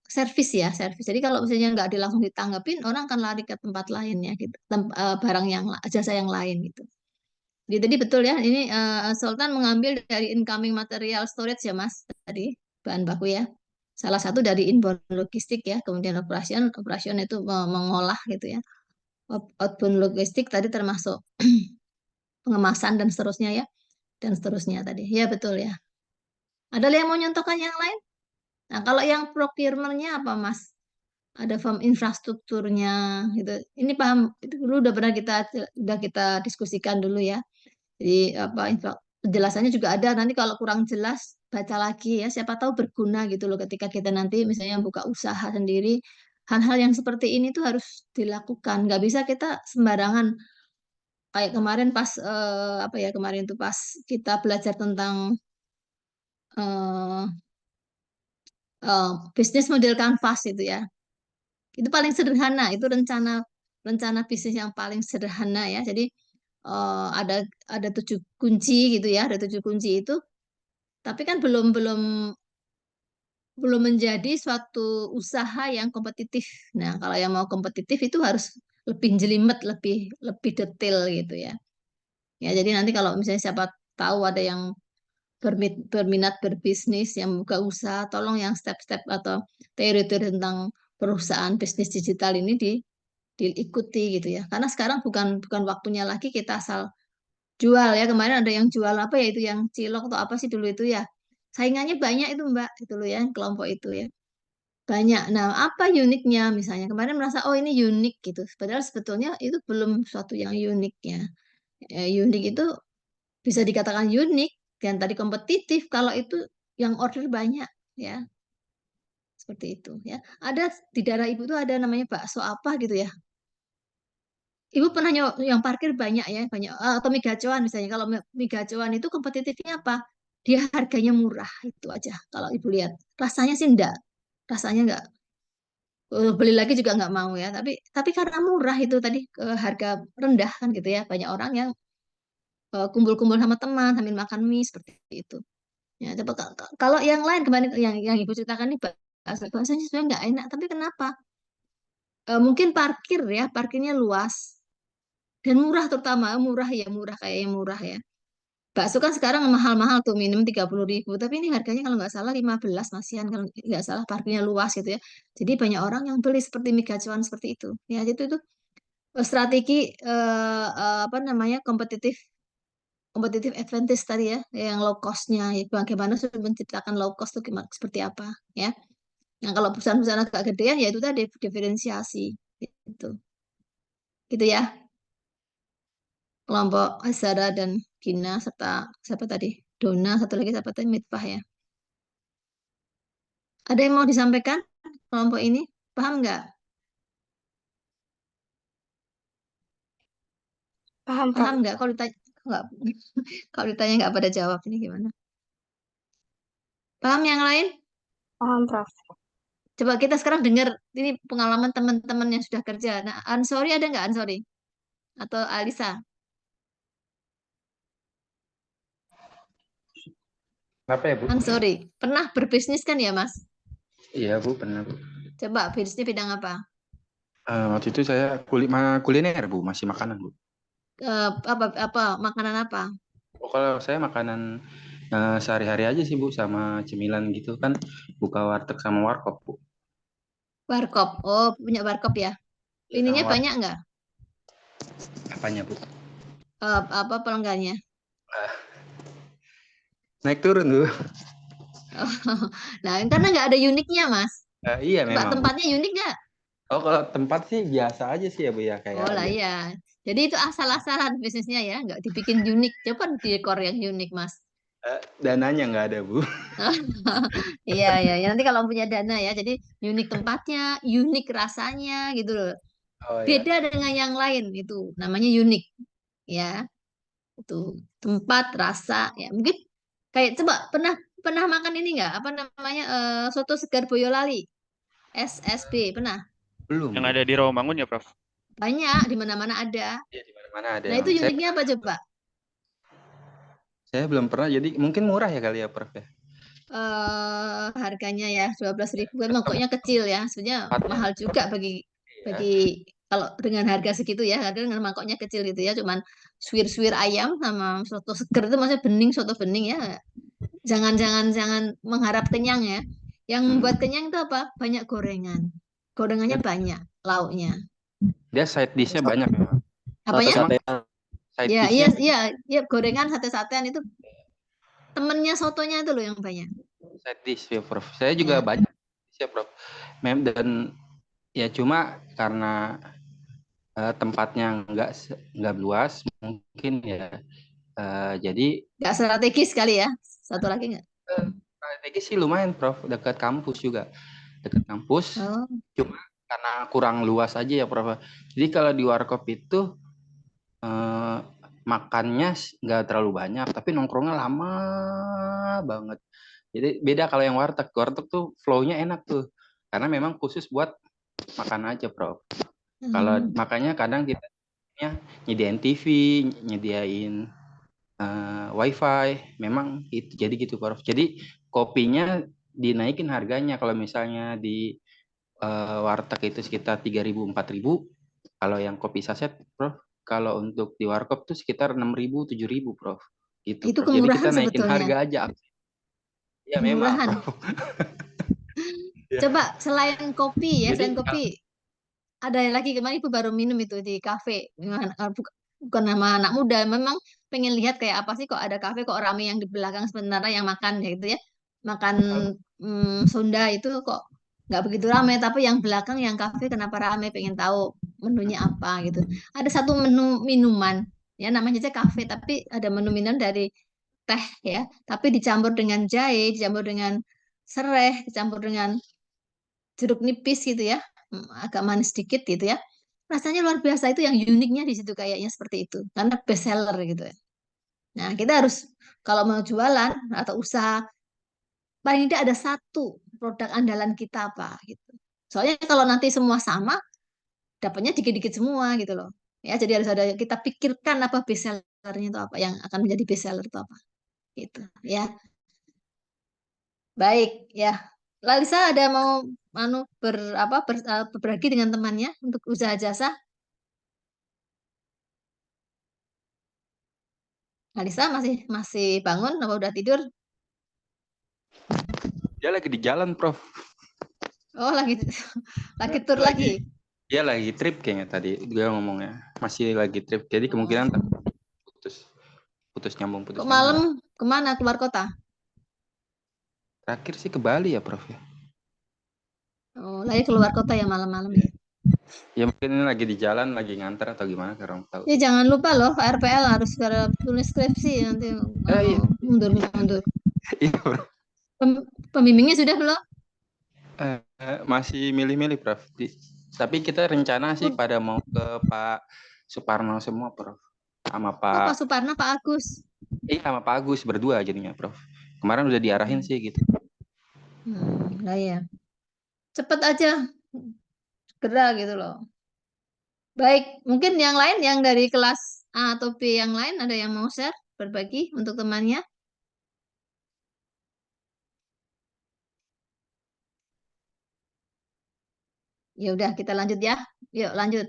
S2: servis ya, servis. Jadi kalau misalnya nggak langsung ditanggapin, orang akan lari ke tempat lainnya gitu, barang yang jasa yang lain gitu. Jadi betul ya, ini Sultan mengambil dari incoming material storage ya Mas tadi bahan baku ya. Salah satu dari inbound logistik ya, kemudian operation itu mengolah gitu ya. Outbound logistik tadi termasuk pengemasan dan seterusnya ya, dan seterusnya tadi. Ya betul ya. Ada yang mau nyontohkan yang lain? Nah, kalau yang procurement-nya apa, Mas? Ada form infrastrukturnya gitu. Ini paham itu dulu udah kita diskusikan dulu ya. Jadi apa penjelasannya juga ada. Nanti kalau kurang jelas baca lagi ya. Siapa tahu berguna gitu loh ketika kita nanti misalnya buka usaha sendiri. Hal-hal yang seperti ini tuh harus dilakukan. Nggak bisa kita sembarangan kayak kemarin pas apa ya, kemarin tuh pas kita belajar tentang eh, bisnis model kanvas itu ya. Itu paling sederhana, itu rencana rencana bisnis yang paling sederhana ya. Jadi ada 7 kunci gitu ya, ada 7 kunci itu, tapi kan belum belum belum menjadi suatu usaha yang kompetitif. Nah, kalau yang mau kompetitif itu harus lebih jelimet, lebih lebih detail gitu ya. Ya, jadi nanti kalau misalnya siapa tahu ada yang berminat berbisnis, yang buka usaha, tolong yang step-step atau teori-teori tentang perusahaan bisnis digital ini diikuti gitu ya. Karena sekarang bukan bukan waktunya lagi kita asal jual ya. Kemarin ada yang jual apa ya, itu yang cilok atau apa sih dulu itu ya. Saingannya banyak itu Mbak, itu loh ya, kelompok itu ya. Banyak. Nah, apa uniknya misalnya? Kemarin merasa oh ini unik gitu. Padahal sebetulnya itu belum suatu yang unik ya. Unik itu bisa dikatakan unik dan tadi kompetitif kalau itu yang order banyak ya. Seperti itu ya. Ada di daerah Ibu tuh ada namanya bakso apa gitu ya. Ibu pernah yang parkir banyak ya, banyak atau mie gacoan misalnya. Kalau mie gacoan itu kompetitifnya apa? Dia harganya murah itu aja. Kalau Ibu lihat, rasanya sih enggak. Rasanya enggak. Beli lagi juga nggak mau ya. Tapi karena murah itu tadi, harga rendah kan gitu ya. Banyak orang yang kumpul-kumpul sama teman sambil makan mie seperti itu. Ya, coba kalau yang lain kemarin yang Ibu ceritakan ini bahasanya sebenarnya nggak enak. Tapi kenapa? Mungkin parkir ya, parkirnya luas dan murah, terutama murah ya, murah kayak yang murah ya. Bakso kan sekarang mahal-mahal tuh, minimum 30.000, tapi ini harganya kalau nggak salah 15 masihan, kalau nggak salah, parkirnya luas gitu ya. Jadi banyak orang yang beli seperti mie gacuan seperti itu. Ya, itu strategi apa namanya, kompetitif kompetitif advantage tadi ya, yang low cost-nya. Ya, bagaimana sudah menciptakan low cost itu gimana, seperti apa ya. Nah, kalau perusahaan-perusahaan agak gedean ya itu tadi diferensiasi gitu. Gitu ya. Kelompok Azara dan Gina serta siapa tadi? Dona, satu lagi siapa tadi? Mitfah ya. Ada yang mau disampaikan kelompok ini? Paham nggak?
S7: Paham, Prof.
S2: Paham nggak? Kalau ditanya nggak, kalau ditanya nggak pada jawab ini gimana? Paham yang lain?
S7: Paham, Prof.
S2: Coba kita sekarang dengar ini pengalaman teman-teman yang sudah kerja. Nah, Ansori ada nggak Ansori? Atau Alisa?
S8: Apa ya, Bu?
S2: Ansori, pernah berbisnis kan ya, Mas?
S8: Iya, Bu, pernah, Bu.
S2: Coba bisnisnya bidang apa?
S8: Waktu itu saya kuliner, Bu, masih makanan, Bu.
S2: Apa makanan apa?
S8: Oh, kalau saya makanan sehari-hari aja sih, Bu, sama cemilan gitu kan, buka warteg sama warkop, Bu.
S2: Warkop. Oh, punya warkop ya.
S8: Ya,
S2: Ininya
S8: sama
S2: banyak nggak?
S8: apanya, Bu?
S2: Apa pelanggannya?
S8: Naik turun, Bu.
S2: Nah, karena nggak ada uniknya, Mas.
S8: Iya,
S2: Coba
S8: memang, Bu.
S2: tempatnya unik nggak?
S8: Oh, kalau tempat sih biasa aja sih ya, Bu, ya, kayak
S2: Oh lah
S8: biasa.
S2: iya. Jadi itu asal-asalan bisnisnya ya, nggak dibikin unik. Coba dekor yang unik, Mas.
S8: Dananya nggak ada, Bu.
S2: Iya, iya. Ya, nanti kalau punya dana ya, jadi unik tempatnya, unik rasanya gitu loh.
S8: Oh, ya.
S2: Beda dengan yang lain itu, namanya unik. Ya, itu tempat, rasa ya. Mungkin kayak coba pernah pernah makan ini nggak? Apa namanya, soto segar Boyolali, SSB, pernah?
S8: Belum,
S1: Yang
S8: Bu.
S1: ada di Rawamangun ya, Prof?
S2: Banyak, di mana-mana ada.
S8: Ya, di mana-mana ada
S2: Nah,
S8: yang
S2: itu
S8: saya
S2: uniknya apa coba?
S8: belum pernah, jadi mungkin murah ya kali ya, Prof, ya.
S2: Harganya ya 12.000 kan, mangkoknya kecil ya. Sebenarnya
S8: Tempatnya
S2: mahal juga bagi
S8: ya.
S2: bagi kalau dengan harga segitu ya, harga dengan mangkoknya kecil gitu ya, cuman suwir-suwir ayam sama soto seger itu maksudnya bening, soto bening ya. Jangan mengharap kenyang ya. Yang membuat kenyang itu apa? Banyak gorengan. Gorengannya banyak, lauknya.
S8: Dia side dish-nya banyak ya.
S2: Apanya?
S8: Emang side
S2: Ya, iya,
S8: dish-nya
S2: iya, iya, gorengan, sate-satean itu temennya sotonya itu loh yang banyak.
S8: side dish ya, Prof. Saya juga
S2: Ya.
S8: banyak ya, Prof. Dan ya cuma karena tempatnya nggak luas mungkin ya, jadi
S2: Nggak strategis kali ya. Satu lagi nggak?
S8: strategi sih lumayan, Prof, dekat kampus juga, dekat kampus,
S2: Oh,
S8: cuma karena kurang luas aja ya, Prof. Jadi kalau di warkop itu makannya nggak terlalu banyak, tapi nongkrongnya lama banget. Jadi beda kalau yang warteg. Warteg tuh flow-nya enak tuh, karena memang khusus buat makan aja, Prof. Kalau makanya kadang kita nyediain TV, nyediain wifi, memang itu jadi gitu, Prof. Jadi kopinya dinaikin harganya. Kalau misalnya di warteg itu sekitar 3.000 4.000. Kalau yang kopi saset, Prof, kalau untuk di warkop tuh sekitar 6.000 7.000, Prof. Gitu,
S2: Itu
S8: Prof. Jadi kita
S2: kemurahan
S8: naikin
S2: sebetulnya.
S8: harga aja. Ya memang,
S2: Kemurahan.
S8: Prof. Ya.
S2: Coba selain kopi ya,
S8: Jadi
S2: selain kopi ada lagi kemarin ibu baru minum itu di kafe. Bukan nama anak muda, memang pengen lihat kayak apa sih kok ada kafe kok rame yang di belakang sebenarnya yang makan ya gitu ya. Makan Sunda itu kok nggak begitu ramai, tapi yang belakang yang kafe kenapa ramai, pengen tahu menunya apa gitu. Ada satu menu minuman ya namanya aja kafe, tapi ada menu minuman dari teh ya, tapi dicampur dengan jahe, dicampur dengan serai, dicampur dengan jeruk nipis gitu ya, agak manis sedikit gitu ya. Rasanya luar biasa, itu yang uniknya di situ kayaknya seperti itu, karena best seller gitu ya. Nah, kita harus kalau mau jualan atau usaha, paling tidak ada satu produk andalan kita apa gitu. Soalnya kalau nanti semua sama, dapatnya dikit-dikit semua gitu loh. Ya, jadi harus ada kita pikirkan apa best sellernya itu apa, yang akan menjadi best seller itu apa gitu ya. Baik ya. Lalisa ada mau berbagi dengan temannya untuk usaha jasa? Lalisa masih masih bangun apa udah tidur?
S8: dia lagi di jalan, Prof.
S2: Oh, lagi tur lagi.
S8: Dia lagi trip kayaknya tadi dia ngomongnya. Masih lagi trip. Jadi kemungkinan putus nyambung.
S2: Kok malam kemana, keluar kota?
S8: Terakhir sih ke Bali ya, Prof ya.
S2: Oh, lagi keluar kota ya malam-malam ya.
S8: Ya mungkin ini lagi di jalan, lagi nganter atau gimana, kurang tahu.
S2: Ya jangan lupa loh, RPL harus tulis skripsi nanti
S8: Iya.
S2: mundur.
S8: Iya, Prof.
S2: Pembimbingnya sudah belum?
S8: Masih milih-milih, Prof. Tapi kita rencana sih pada mau ke Pak Suparno semua, Prof. Sama
S2: Pak
S8: Pak
S2: Suparno, Pak Agus.
S8: sama Pak Agus berdua jadinya, Prof. Kemarin udah diarahin sih gitu.
S2: Lah ya. Cepet aja. Segera gitu loh. Baik, mungkin yang lain yang dari kelas A atau B yang lain ada yang mau share, berbagi untuk temannya? Ya udah kita lanjut ya. Yuk lanjut.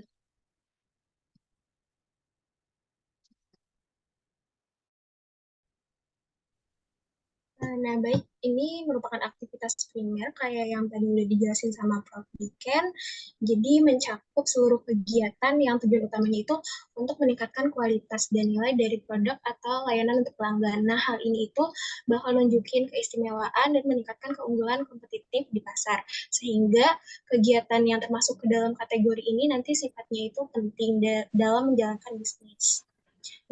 S4: Nah, baik, ini merupakan aktivitas primer kayak yang tadi udah dijelasin sama Prof. Diken. Jadi mencakup seluruh kegiatan yang tujuan utamanya itu untuk meningkatkan kualitas dan nilai dari produk atau layanan untuk pelanggan. Nah, hal ini itu bakal nunjukin keistimewaan dan meningkatkan keunggulan kompetitif di pasar. Sehingga kegiatan yang termasuk ke dalam kategori ini nanti sifatnya itu penting dalam menjalankan bisnis.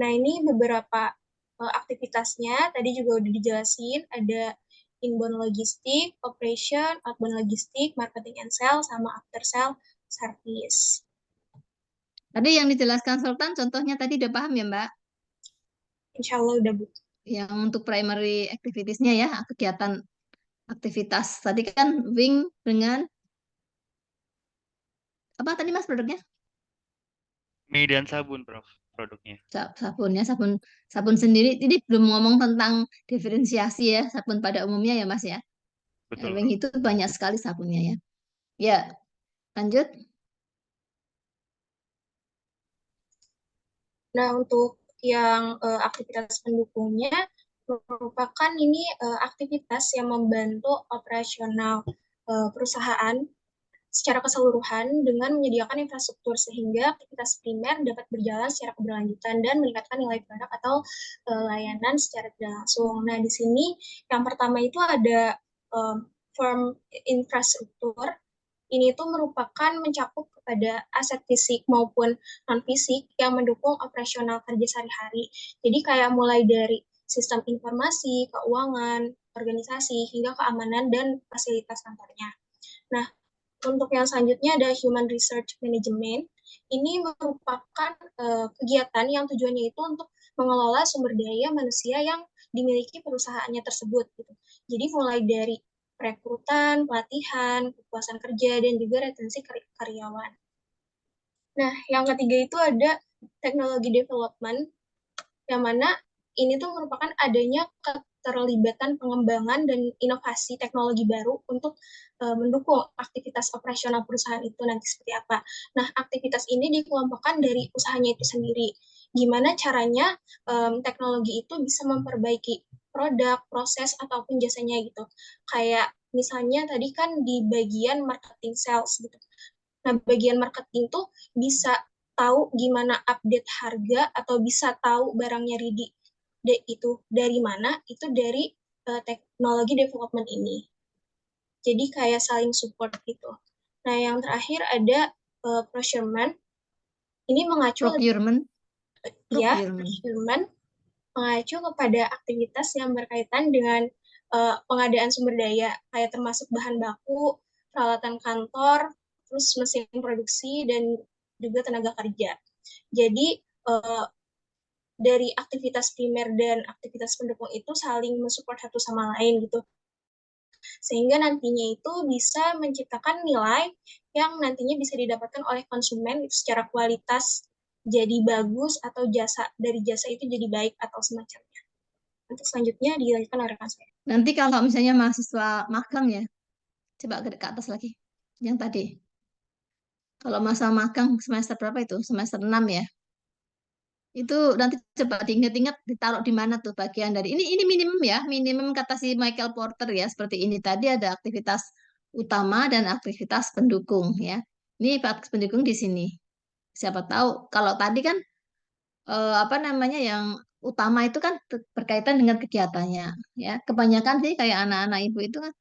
S4: Nah, ini beberapa aktivitasnya tadi juga udah dijelasin, ada inbound logistik, operation, outbound logistik, marketing and sales, sama after sale service.
S2: Tadi yang dijelaskan Sultan, contohnya tadi udah paham ya Mbak?
S4: Insya Allah udah, Bu.
S2: Yang untuk primary activitiesnya ya, kegiatan aktivitas. Tadi kan wing dengan apa tadi Mas produknya?
S1: Mie dan sabun, Prof, produknya.
S2: Sabunnya, sabun sendiri. Ini belum ngomong tentang diferensiasi ya, sabun pada umumnya ya Mas ya.
S1: Betul,
S2: Wing
S1: Prof.
S2: itu banyak sekali sabunnya ya. Ya, lanjut.
S4: Nah, untuk yang aktivitas pendukungnya merupakan ini aktivitas yang membantu operasional perusahaan secara keseluruhan dengan menyediakan infrastruktur sehingga aktivitas primer dapat berjalan secara keberlanjutan dan meningkatkan nilai produk atau layanan secara tidak langsung. Nah, di sini yang pertama itu ada firm infrastruktur. Ini itu merupakan mencakup kepada aset fisik maupun non-fisik yang mendukung operasional kerja sehari-hari. Jadi kayak mulai dari sistem informasi, keuangan, organisasi, hingga keamanan dan fasilitas kantornya. Nah, untuk yang selanjutnya ada Human Research Management. Ini merupakan kegiatan yang tujuannya itu untuk mengelola sumber daya manusia yang dimiliki perusahaannya tersebut gitu. Jadi mulai dari perekrutan, pelatihan, kepuasan kerja, dan juga retensi karyawan. Nah, yang ketiga itu ada teknologi development, yang mana ini tuh merupakan adanya keterlibatan pengembangan dan inovasi teknologi baru untuk mendukung aktivitas operasional perusahaan itu nanti seperti apa. Nah, aktivitas ini dikelompokkan dari usahanya itu sendiri. Gimana caranya teknologi itu bisa memperbaiki produk, proses, ataupun jasanya gitu. Kayak misalnya tadi kan di bagian marketing sales gitu. Nah, bagian marketing tuh bisa tahu gimana update harga atau bisa tahu barangnya ready itu dari mana, itu dari teknologi development ini. Jadi kayak saling support gitu. Nah, yang terakhir ada procurement. Ini mengacu
S2: Procurement.
S4: ya, procurement mengacu kepada aktivitas yang berkaitan dengan pengadaan sumber daya, kayak termasuk bahan baku, peralatan kantor, terus mesin produksi, dan juga tenaga kerja. Jadi, dari aktivitas primer dan aktivitas pendukung itu saling mensupport satu sama lain gitu. Sehingga nantinya itu bisa menciptakan nilai yang nantinya bisa didapatkan oleh konsumen itu secara kualitas jadi bagus atau dari jasa itu jadi baik atau semacamnya. Untuk selanjutnya dilanjutkan oleh rekan saya.
S2: Nanti kalau misalnya mahasiswa magang ya, coba ke atas lagi. Yang tadi. Kalau masa magang semester berapa itu? Semester 6 ya. Itu nanti coba diingat-ingat ditaruh di mana tuh bagian dari ini minimum ya, minimum kata si Michael Porter ya, seperti ini tadi ada aktivitas utama dan aktivitas pendukung ya. Ini aktivitas pendukung di sini. Siapa tahu kalau tadi kan apa namanya yang utama itu kan berkaitan dengan kegiatannya ya. Kebanyakan sih kayak anak-anak ibu itu kan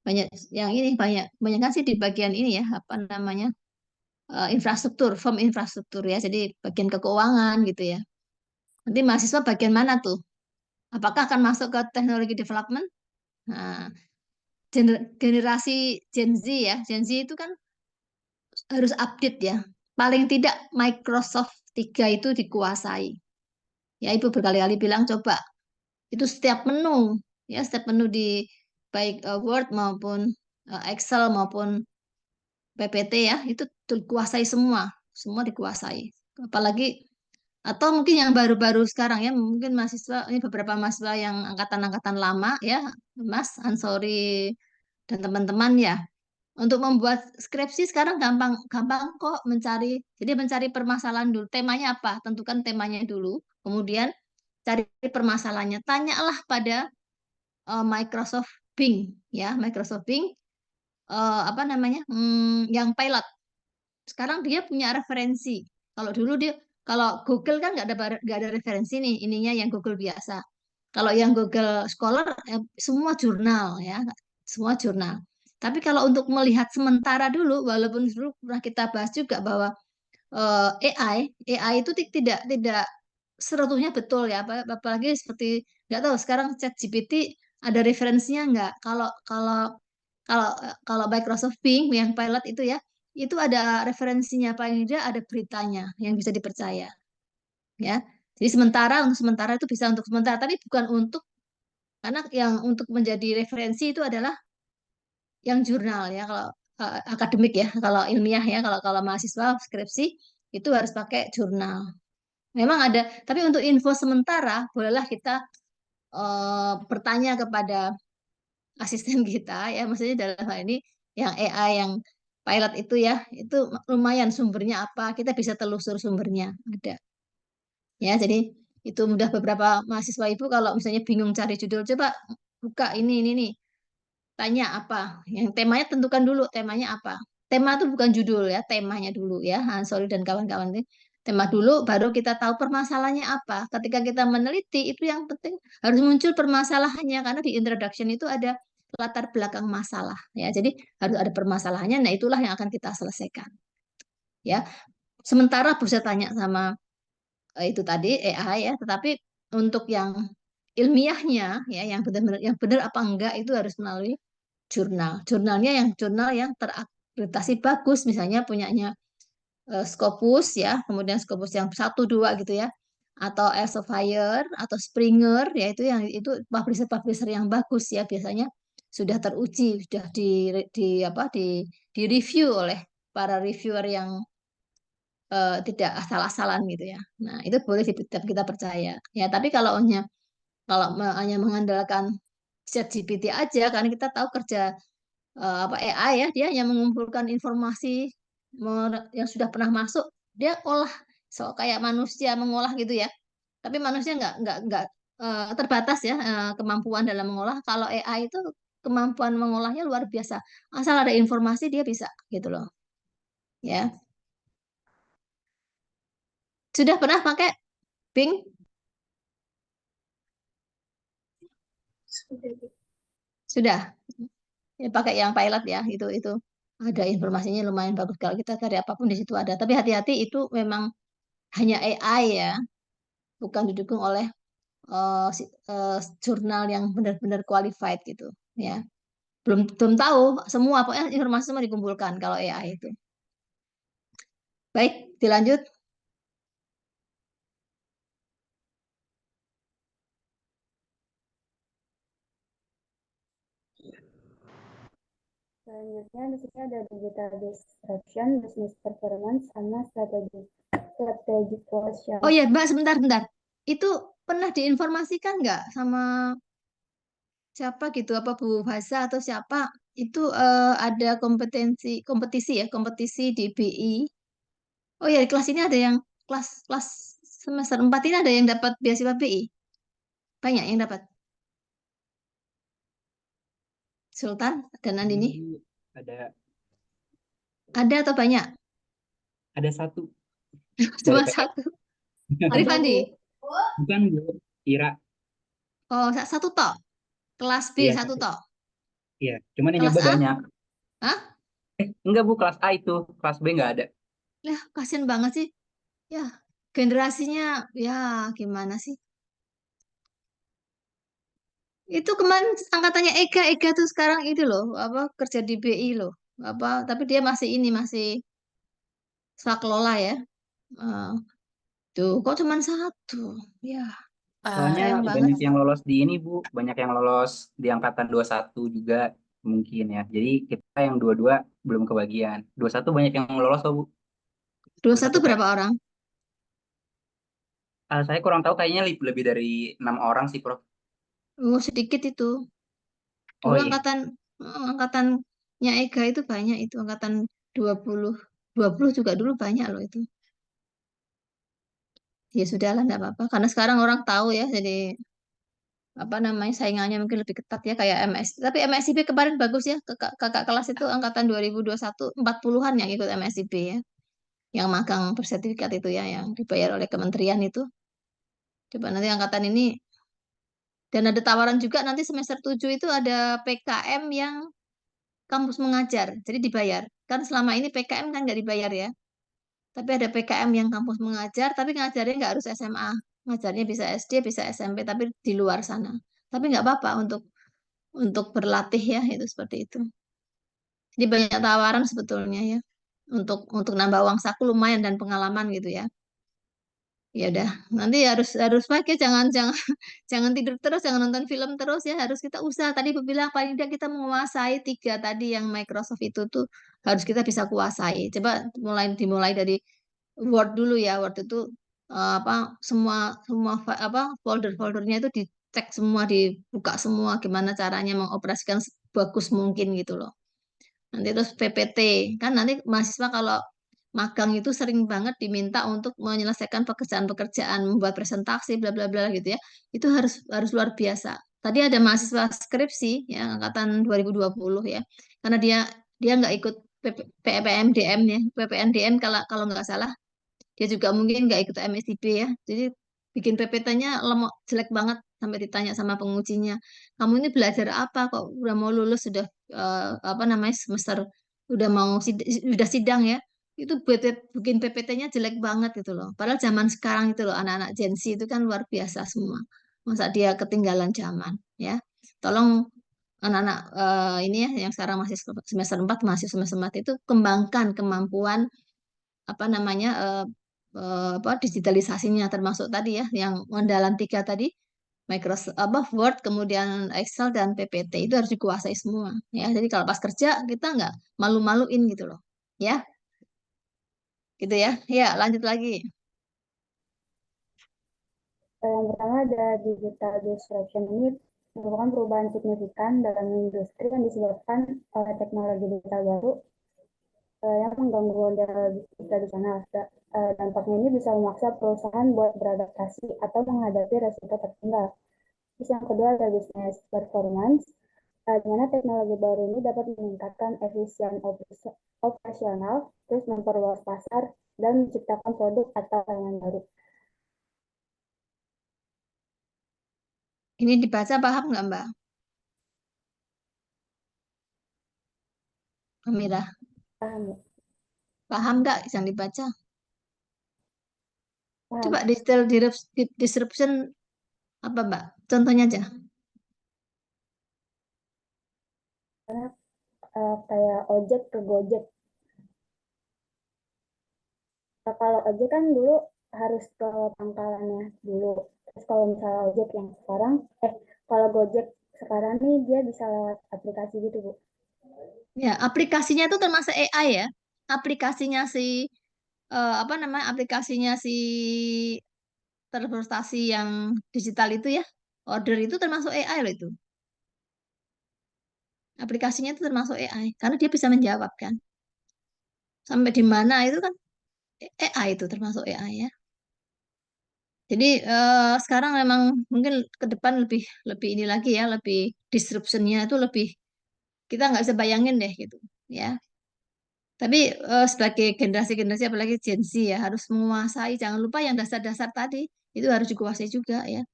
S2: banyak yang ini banyak kan sih di bagian ini ya, apa namanya? Infrastruktur, form infrastruktur ya. Jadi bagian keuangan gitu ya. Nanti mahasiswa bagian mana tuh? Apakah akan masuk ke teknologi development? Nah, generasi Gen Z ya, Gen Z itu kan harus update ya. Paling tidak Microsoft 3 itu dikuasai. Ya, Ibu berkali-kali bilang coba itu setiap menu ya, setiap menu di baik Word maupun Excel maupun PPT ya, itu dikuasai semua, semua dikuasai. Apalagi atau mungkin yang baru-baru sekarang ya, mungkin mahasiswa ini beberapa mahasiswa yang angkatan-angkatan lama ya, Mas Ansori dan teman-teman ya, untuk membuat skripsi sekarang gampang kok mencari. Jadi mencari permasalahan dulu, temanya apa, tentukan temanya dulu, kemudian cari permasalahannya, tanyalah pada Microsoft Bing ya, Microsoft Bing apa namanya, yang pilot. Sekarang dia punya referensi. Kalau dulu dia, kalau Google kan nggak ada referensi nih, ininya yang Google biasa. Kalau yang Google Scholar semua jurnal ya, semua jurnal. Tapi kalau untuk melihat sementara dulu, walaupun dulu pernah kita bahas juga bahwa AI itu tidak seutuhnya betul ya, apalagi seperti nggak tahu sekarang ChatGPT ada referensinya nggak? Kalau kalau Microsoft Bing yang pilot itu ya, itu ada referensinya, paling tidak ada beritanya yang bisa dipercaya ya. Jadi untuk sementara itu bisa untuk sementara, tapi bukan untuk, karena yang untuk menjadi referensi itu adalah yang jurnal ya, kalau akademik ya, kalau ilmiah ya, kalau mahasiswa skripsi itu harus pakai jurnal. Memang ada, tapi untuk info sementara bolehlah kita bertanya kepada asisten kita ya, maksudnya dalam hal ini yang AI yang pilot itu ya, itu lumayan sumbernya apa, kita bisa telusur sumbernya ada. Ya, jadi itu mudah. Beberapa mahasiswa ibu kalau misalnya bingung cari judul, coba buka ini nih. Tanya apa? Yang temanya tentukan dulu temanya apa. Tema itu bukan judul ya, temanya dulu ya. Sorry dan kawan-kawan ini. Tema dulu baru kita tahu permasalahannya apa. Ketika kita meneliti itu yang penting harus muncul permasalahannya, karena di introduction itu ada latar belakang masalah ya. Jadi harus ada permasalahannya. Nah, itulah yang akan kita selesaikan. Ya. Sementara bisa tanya sama itu tadi AI ya, tetapi untuk yang ilmiahnya ya, yang benar apa enggak itu harus melalui jurnal. Jurnalnya yang jurnal yang terakreditasi bagus, misalnya punyanya Scopus ya, kemudian Scopus yang 1 2 gitu ya, atau Elsevier atau Springer ya, itu yang itu publisher-publisher yang bagus ya, biasanya sudah teruji, sudah di apa di review oleh para reviewer yang tidak asal-asalan gitu ya. Nah, itu boleh kita percaya. Ya, tapi kalau hanya mengandalkan ChatGPT aja, karena kita tahu kerja apa AI ya, dia hanya mengumpulkan informasi yang sudah pernah masuk, dia olah kayak manusia mengolah gitu ya. Tapi manusia nggak terbatas ya kemampuan dalam mengolah. Kalau AI itu kemampuan mengolahnya luar biasa. Asal ada informasi dia bisa gitu loh. Ya. Sudah pernah pakai Bing? Sudah. Ya, pakai yang pilot ya, itu ada informasinya lumayan bagus, kalau kita cari apapun di situ ada. Tapi hati-hati, itu memang hanya AI ya, bukan didukung oleh jurnal yang benar-benar qualified gitu ya. Belum tahu semua, pokoknya informasi semua dikumpulkan kalau AI itu. Baik, dilanjut.
S9: Selanjutnya di sini ada digital disruption, business performance, sama strategic question.
S2: Oh ya, Mbak, sebentar. Itu pernah diinformasikan nggak sama siapa gitu, apa Bu Hasa atau siapa? Itu ada kompetisi di BI. Oh ya, di kelas ini ada yang kelas kelas semester 4 ini ada yang dapat beasiswa BI. Banyak yang dapat. Sultan dan Andini.
S10: Ada
S2: Atau banyak?
S10: Ada 1
S2: Cuma
S10: dari
S2: 1. Arif Andi.
S10: bukan Bu, Ira.
S2: Oh, 1 tok. Kelas B
S10: Iya,
S2: 1 tok.
S10: Iya, cuman yang
S2: Kelas
S10: nyoba
S2: A?
S10: banyak.
S2: Hah?
S10: Enggak Bu, kelas A itu, kelas B nggak ada.
S2: Lah, kasihan banget sih. Ya, generasinya ya gimana sih? Itu kemarin angkatannya Ega tuh sekarang itu loh, apa kerja di BI loh. Apa tapi dia masih swakelola ya. Eh, tuh kok cuma 1. Ya,
S10: Soalnya
S2: sayang banget.
S10: banyak yang lolos di ini Bu, banyak yang lolos di angkatan 21 juga mungkin ya. Jadi kita yang 22 belum kebagian. 21 banyak yang lolos kok Bu.
S2: 21
S10: kayak
S2: berapa orang?
S10: saya kurang tahu, kayaknya lebih dari 6 orang sih Prof.
S2: Oh, sedikit itu. Dulu
S10: Oh iya.
S2: angkatannya Ega itu banyak, itu angkatan 20. 20 juga dulu banyak loh itu. Ya sudahlah, enggak apa-apa. Karena sekarang orang tahu ya, jadi apa namanya, saingannya mungkin lebih ketat ya, kayak MS. Tapi MSIP kemarin bagus ya, kakak kelas itu angkatan 2021 40-an yang ikut MSIP ya, yang magang bersertifikat itu ya, yang dibayar oleh kementerian itu. Coba nanti angkatan ini, dan ada tawaran juga nanti semester 7 itu ada PKM yang kampus mengajar, jadi dibayar. Kan selama ini PKM kan nggak dibayar ya, tapi ada PKM yang kampus mengajar, tapi ngajarnya nggak harus SMA, ngajarnya bisa SD, bisa SMP, tapi di luar sana. Tapi nggak apa-apa untuk berlatih ya, itu seperti itu. Jadi banyak tawaran sebetulnya ya, untuk nambah uang saku lumayan dan pengalaman gitu ya. Ya udah, nanti harus pakai, jangan jangan jangan tidur terus, jangan nonton film terus ya, harus kita usaha. Tadi Ibu bilang paling tidak kita menguasai 3 tadi yang Microsoft itu tuh harus kita bisa kuasai. Coba dimulai dari Word dulu ya. Word itu apa, semua semua apa folder-foldernya itu dicek semua, dibuka semua, gimana caranya mengoperasikan sebagus mungkin gitu loh. Nanti terus PPT, kan nanti mahasiswa kalau magang itu sering banget diminta untuk menyelesaikan pekerjaan-pekerjaan, membuat presentasi, bla bla bla gitu ya. Itu harus luar biasa. Tadi ada mahasiswa skripsi ya, angkatan 2020 ya. Karena dia nggak ikut PPMDM ya. PPNDM kalau kalau nggak salah. Dia juga mungkin nggak ikut MSIP ya. Jadi bikin PPT-nya lemot, jelek banget, sampai ditanya sama pengujinya, kamu ini belajar apa kok udah mau lulus, sudah apa namanya, semester udah mau sudah sidang ya. Itu bikin PPT-nya jelek banget gitu loh. Padahal zaman sekarang itu loh, anak-anak Gen Z itu kan luar biasa semua. Masa dia ketinggalan zaman ya. Tolong anak-anak ini ya, yang sekarang masih semester 4, masih semester 4 itu kembangkan kemampuan apa namanya digitalisasinya, termasuk tadi ya yang andalan 3 tadi, Microsoft Word, kemudian Excel dan PPT itu harus dikuasai semua ya. Jadi kalau pas kerja kita nggak malu-maluin gitu loh ya, gitu ya. Ya lanjut lagi.
S9: Yang pertama ada digital disruption. Ini merupakan perubahan signifikan dalam industri yang disebabkan oleh teknologi digital baru yang mengganggu model bisnis tradisional. Dampaknya ini bisa memaksa perusahaan buat beradaptasi atau menghadapi resiko tertinggal. Terus yang kedua ada business performance, di mana teknologi baru ini dapat meningkatkan efisien operasional, terus memperluas pasar, dan menciptakan produk atau layanan baru.
S2: Ini dibaca paham nggak Mbak Amira?
S9: Paham ya?
S2: Paham nggak yang dibaca?
S9: Paham.
S2: Coba digital disruption apa Mbak? Contohnya aja.
S9: Karena kayak ojek ke Gojek. Kalau ojek kan dulu harus ke pangkalannya dulu. Terus kalau misalnya ojek yang sekarang, kalau Gojek sekarang nih dia bisa lewat aplikasi gitu, Bu.
S2: Ya, aplikasinya itu termasuk AI ya. Aplikasinya si apa namanya? Aplikasinya si transportasi yang digital itu ya. Order itu termasuk AI loh itu. Aplikasinya itu termasuk AI karena dia bisa menjawab kan. Sampai di mana itu kan AI itu termasuk AI ya. Jadi sekarang memang mungkin ke depan lebih lebih ini lagi ya, lebih disruptionnya itu lebih kita nggak bisa bayangin deh gitu ya. Tapi sebagai generasi-generasi apalagi Gen Z ya harus menguasai. Jangan lupa yang dasar-dasar tadi itu harus dikuasai juga ya.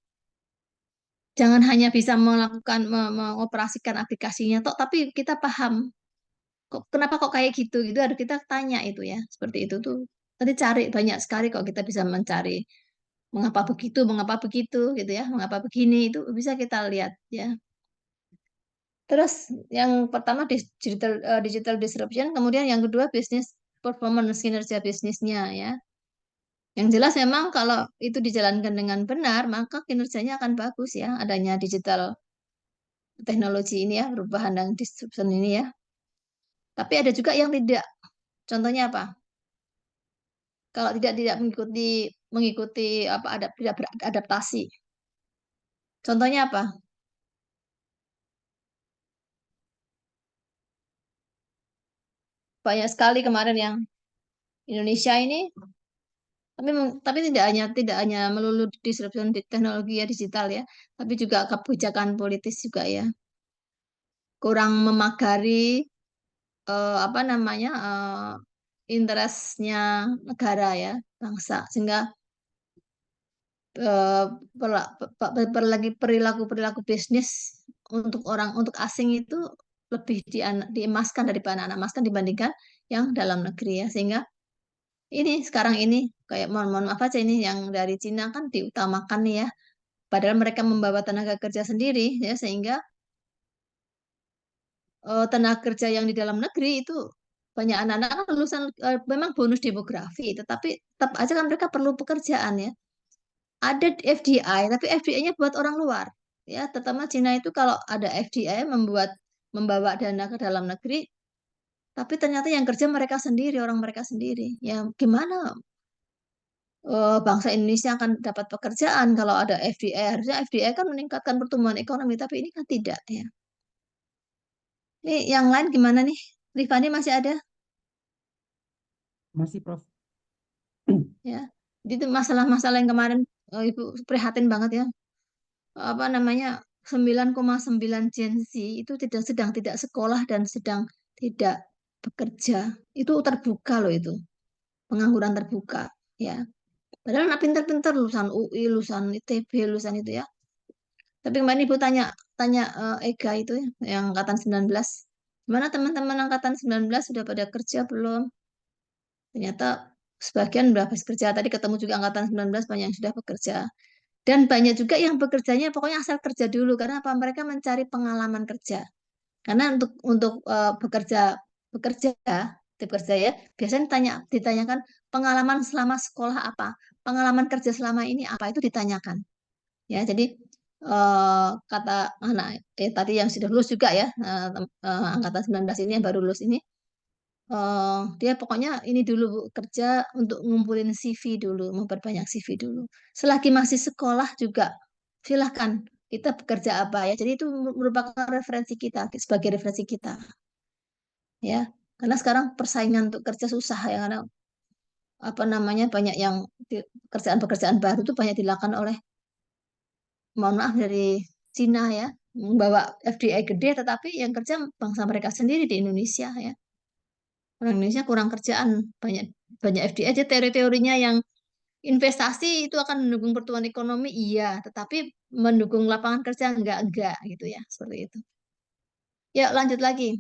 S2: Jangan hanya bisa melakukan mengoperasikan aplikasinya toh, tapi kita paham kok kenapa kok kayak gitu gitu harus kita tanya itu ya. Seperti itu tuh. Nanti cari banyak sekali kok kita bisa mencari mengapa begitu gitu ya, mengapa begini itu bisa kita lihat ya. Terus yang pertama digital disruption, kemudian yang kedua bisnis performance, kinerja bisnisnya ya. Yang jelas memang kalau itu dijalankan dengan benar, maka kinerjanya akan bagus ya, adanya digital teknologi ini ya, perubahan dan disruption ini ya. Tapi ada juga yang tidak. Contohnya apa? Kalau tidak mengikuti apa tidak beradaptasi. Contohnya apa? Banyak sekali kemarin yang Indonesia ini, tapi tidak hanya melulu disruption di teknologi ya digital ya, tapi juga kebijakan politis juga ya. Kurang memagari apa namanya interestnya negara ya, bangsa, sehingga eh, perilaku bisnis untuk asing itu lebih diemaskan daripada anak emaskan dibandingkan yang dalam negeri ya, sehingga ini sekarang ini kayak mohon maaf aja ini yang dari Cina kan diutamakan nih ya, padahal mereka membawa tenaga kerja sendiri ya, sehingga tenaga kerja yang di dalam negeri itu banyak anak-anak kan lulusan memang bonus demografi, tetapi tetap aja kan mereka perlu pekerjaan ya. Ada FDI, tapi FDI-nya buat orang luar ya, terutama Cina itu kalau ada FDI membawa dana ke dalam negeri, tapi ternyata yang kerja mereka sendiri, orang mereka sendiri. Ya gimana bangsa Indonesia akan dapat pekerjaan kalau ada FDI? Harusnya FDI kan meningkatkan pertumbuhan ekonomi, tapi ini kan tidak ya. Ini yang lain gimana nih? Rifani masih ada?
S10: Masih, Prof.
S2: Ya. Jadi itu masalah-masalah yang kemarin Ibu prihatin banget ya. Apa namanya? 9,9 Gen Z itu sedang tidak sekolah dan sedang tidak bekerja. Itu terbuka loh itu. Pengangguran terbuka ya. Padahal anak pintar-pintar lulusan UI, lulusan ITB, lulusan itu ya. Tapi kemarin Ibu tanya tanya Ega itu ya, yang angkatan 19. Gimana teman-teman angkatan 19 sudah pada kerja belum? Ternyata sebagian sudah bekerja. Tadi ketemu juga angkatan 19 banyak yang sudah bekerja. Dan banyak juga yang bekerjanya pokoknya asal kerja dulu karena apa? Mereka mencari pengalaman kerja. Karena untuk bekerja bekerja ya, biasanya ditanyakan pengalaman selama sekolah apa, pengalaman kerja selama ini apa, itu ditanyakan. Ya, jadi kata anak tadi yang sudah lulus juga ya, angkatan 19 ini yang baru lulus ini, dia pokoknya ini dulu Bu, kerja untuk ngumpulin CV dulu, memperbanyak CV dulu. Selagi masih sekolah juga silahkan kita bekerja apa ya. Jadi itu merupakan referensi kita sebagai referensi kita ya. Karena sekarang persaingan untuk kerja susah ya, karena apa namanya banyak yang pekerjaan-pekerjaan baru itu banyak dilakukan oleh, mohon maaf, dari Cina ya, membawa FDI gede tetapi yang kerja bangsa mereka sendiri di Indonesia ya. Orang Indonesia kurang kerjaan, banyak banyak FDI aja. Teori-teorinya yang investasi itu akan mendukung pertumbuhan ekonomi, iya, tetapi mendukung lapangan kerja enggak gitu ya, seperti itu. Ya, lanjut lagi.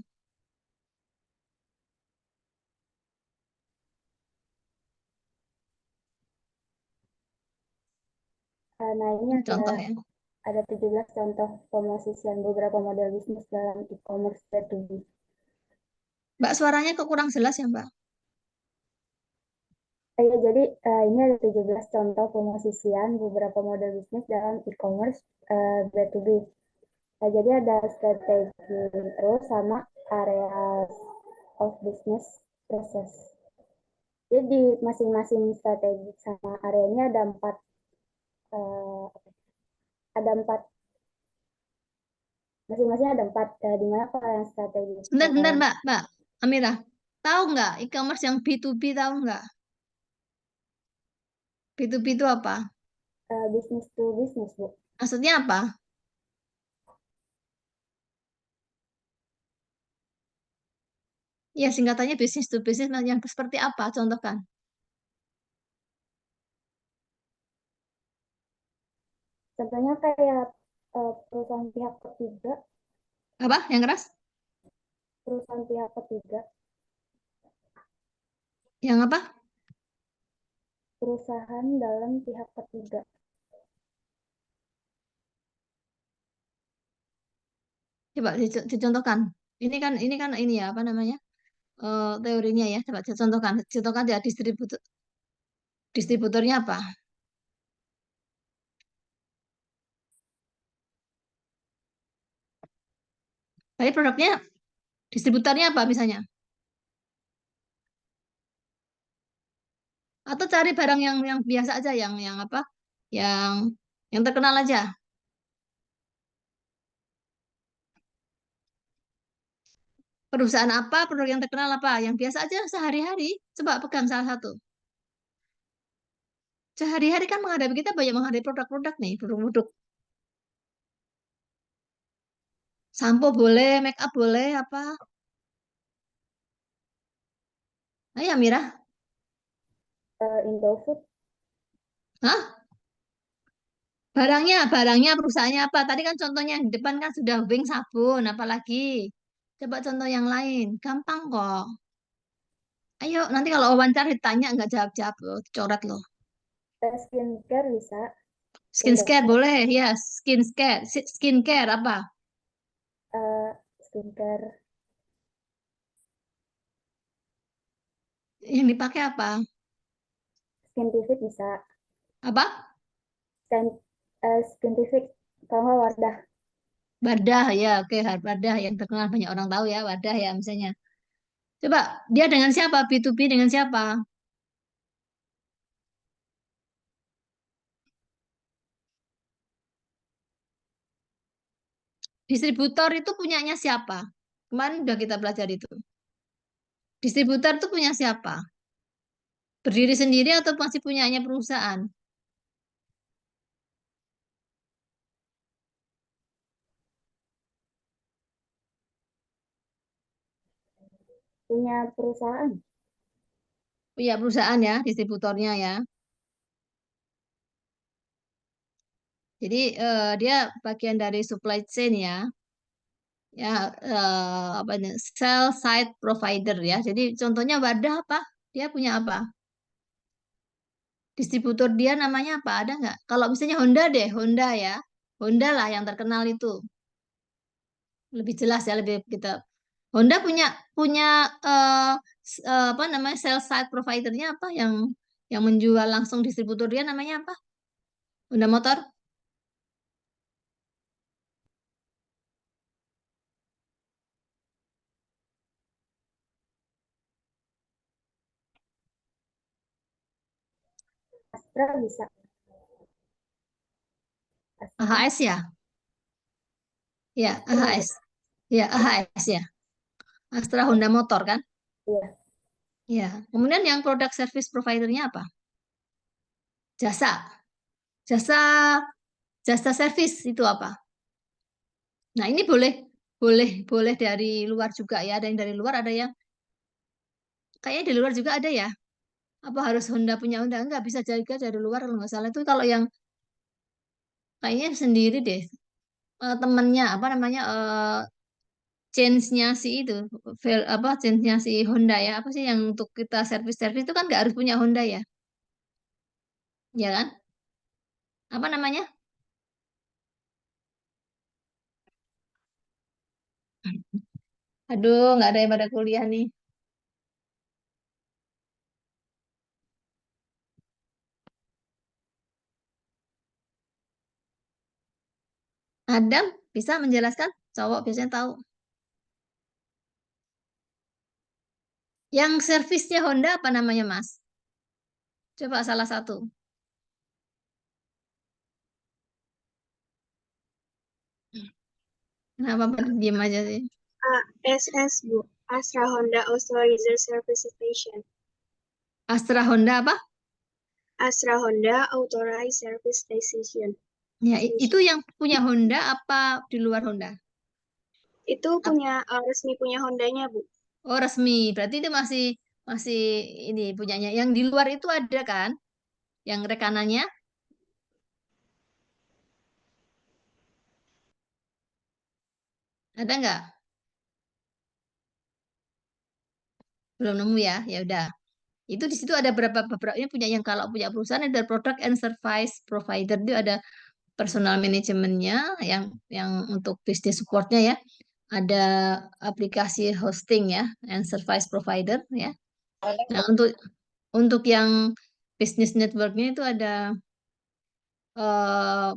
S9: Nah, ini
S2: Contoh ya.
S9: ada 17 contoh pemosisian beberapa model bisnis dalam e-commerce B2B.
S2: Mbak, suaranya kok kurang jelas ya, Mbak?
S9: Ya, jadi ini ada 17 contoh pemosisian beberapa model bisnis dalam e-commerce B2B. Nah, jadi ada strategi terus sama area of business process. Jadi masing-masing strategi sama areanya ada empat masing-masing ada empat, di mana kalau yang strategi
S2: Bentar, Mbak Amira, tahu nggak e-commerce yang B2B, tahu nggak? B2B itu apa?
S9: Business to business, Bu.
S2: Maksudnya apa? Ya, singkatannya business to business, yang seperti apa? Contohkan.
S9: Contohnya kayak perusahaan pihak ketiga.
S2: Apa? Yang keras?
S9: Perusahaan pihak ketiga.
S2: Yang apa?
S9: Perusahaan dalam pihak ketiga.
S2: Coba dicontohkan. Ini kan ini ya, apa namanya? Teorinya ya. Coba dicontohkan. Contohkan ya, distributornya apa? Tapi produknya, distributornya apa misalnya? Atau cari barang yang biasa aja, yang apa? Yang terkenal aja. Perusahaan apa, produk yang terkenal apa? Yang biasa aja sehari-hari. Coba pegang salah satu. Sehari-hari kan menghadapi, kita banyak menghadapi produk-produk nih, produk-produk. Sampo boleh, make up boleh, apa? Ayo, Mira.
S9: Indofood.
S2: Hah? Barangnya perusahaannya apa? Tadi kan contohnya yang di depan kan sudah Wing sabun, apalagi? Coba contoh yang lain, gampang kok. Ayo, nanti kalau wawancara ditanya nggak jawab-jawab loh, coret loh.
S9: Skincare bisa.
S2: Skincare boleh, ya. Skincare apa?
S9: Skincare.
S2: Yang dipakai apa?
S9: Scientific bisa.
S2: Apa?
S9: Scientific. Kalau nggak Wardah.
S2: Wardah ya, oke, Wardah yang terkenal banyak orang tahu ya, Wardah ya misalnya. Coba dia dengan siapa? B2B dengan siapa? Distributor itu punyanya siapa? Kemarin udah kita pelajari itu. Distributor itu punya siapa? Berdiri sendiri atau masih punyanya perusahaan?
S9: Punya perusahaan.
S2: Punya perusahaan ya, distributornya ya. Jadi dia bagian dari supply chain ya. Ya, apa ini? Sell side provider ya. Jadi contohnya Wardah apa? Dia punya apa? Distributor dia namanya apa? Ada nggak? Kalau misalnya Honda deh, Honda ya. Honda lah yang terkenal itu. Lebih jelas ya, lebih kita. Honda punya punya apa namanya sell side providernya apa yang menjual langsung distributor dia namanya apa? Honda Motor?
S9: Astra bisa. Astra.
S2: AHS ya? Ya, AHS. Ya, AHS ya. Astra Honda Motor kan?
S9: Iya.
S2: Ya. Kemudian yang produk service providernya apa? Jasa. Jasa jasa service itu apa? Nah, ini boleh dari luar juga ya. Ada yang dari luar, ada yang kayaknya dari luar juga ada ya. Apa harus Honda punya Honda? Enggak, bisa juga dari luar kalau nggak salah. Itu kalau yang kayaknya sendiri deh. Temennya apa namanya change-nya si itu apa change-nya si Honda ya apa sih yang untuk kita servis-servis itu kan nggak harus punya Honda ya ya kan apa namanya aduh nggak ada yang pada kuliah nih Adam bisa menjelaskan cowok biasanya tahu yang servisnya Honda apa namanya Mas coba salah satu kenapa pada diem aja sih
S4: ASS Bu, Astra Honda Authorizer Service Station.
S2: Astra Honda apa
S4: Astra Honda Authorized Service Station.
S2: ya itu yang punya Honda apa di luar Honda
S4: Itu punya resmi punya Hondanya Bu.
S2: oh resmi berarti itu masih masih ini punyanya yang di luar itu ada kan yang rekanannya ada nggak belum nemu ya ya udah itu di situ ada beberapa ini punya yang kalau punya perusahaan ada product and service provider itu ada personal manajemennya yang untuk bisnis supportnya ya ada aplikasi hosting ya and service provider ya nah untuk yang bisnis networknya itu ada eh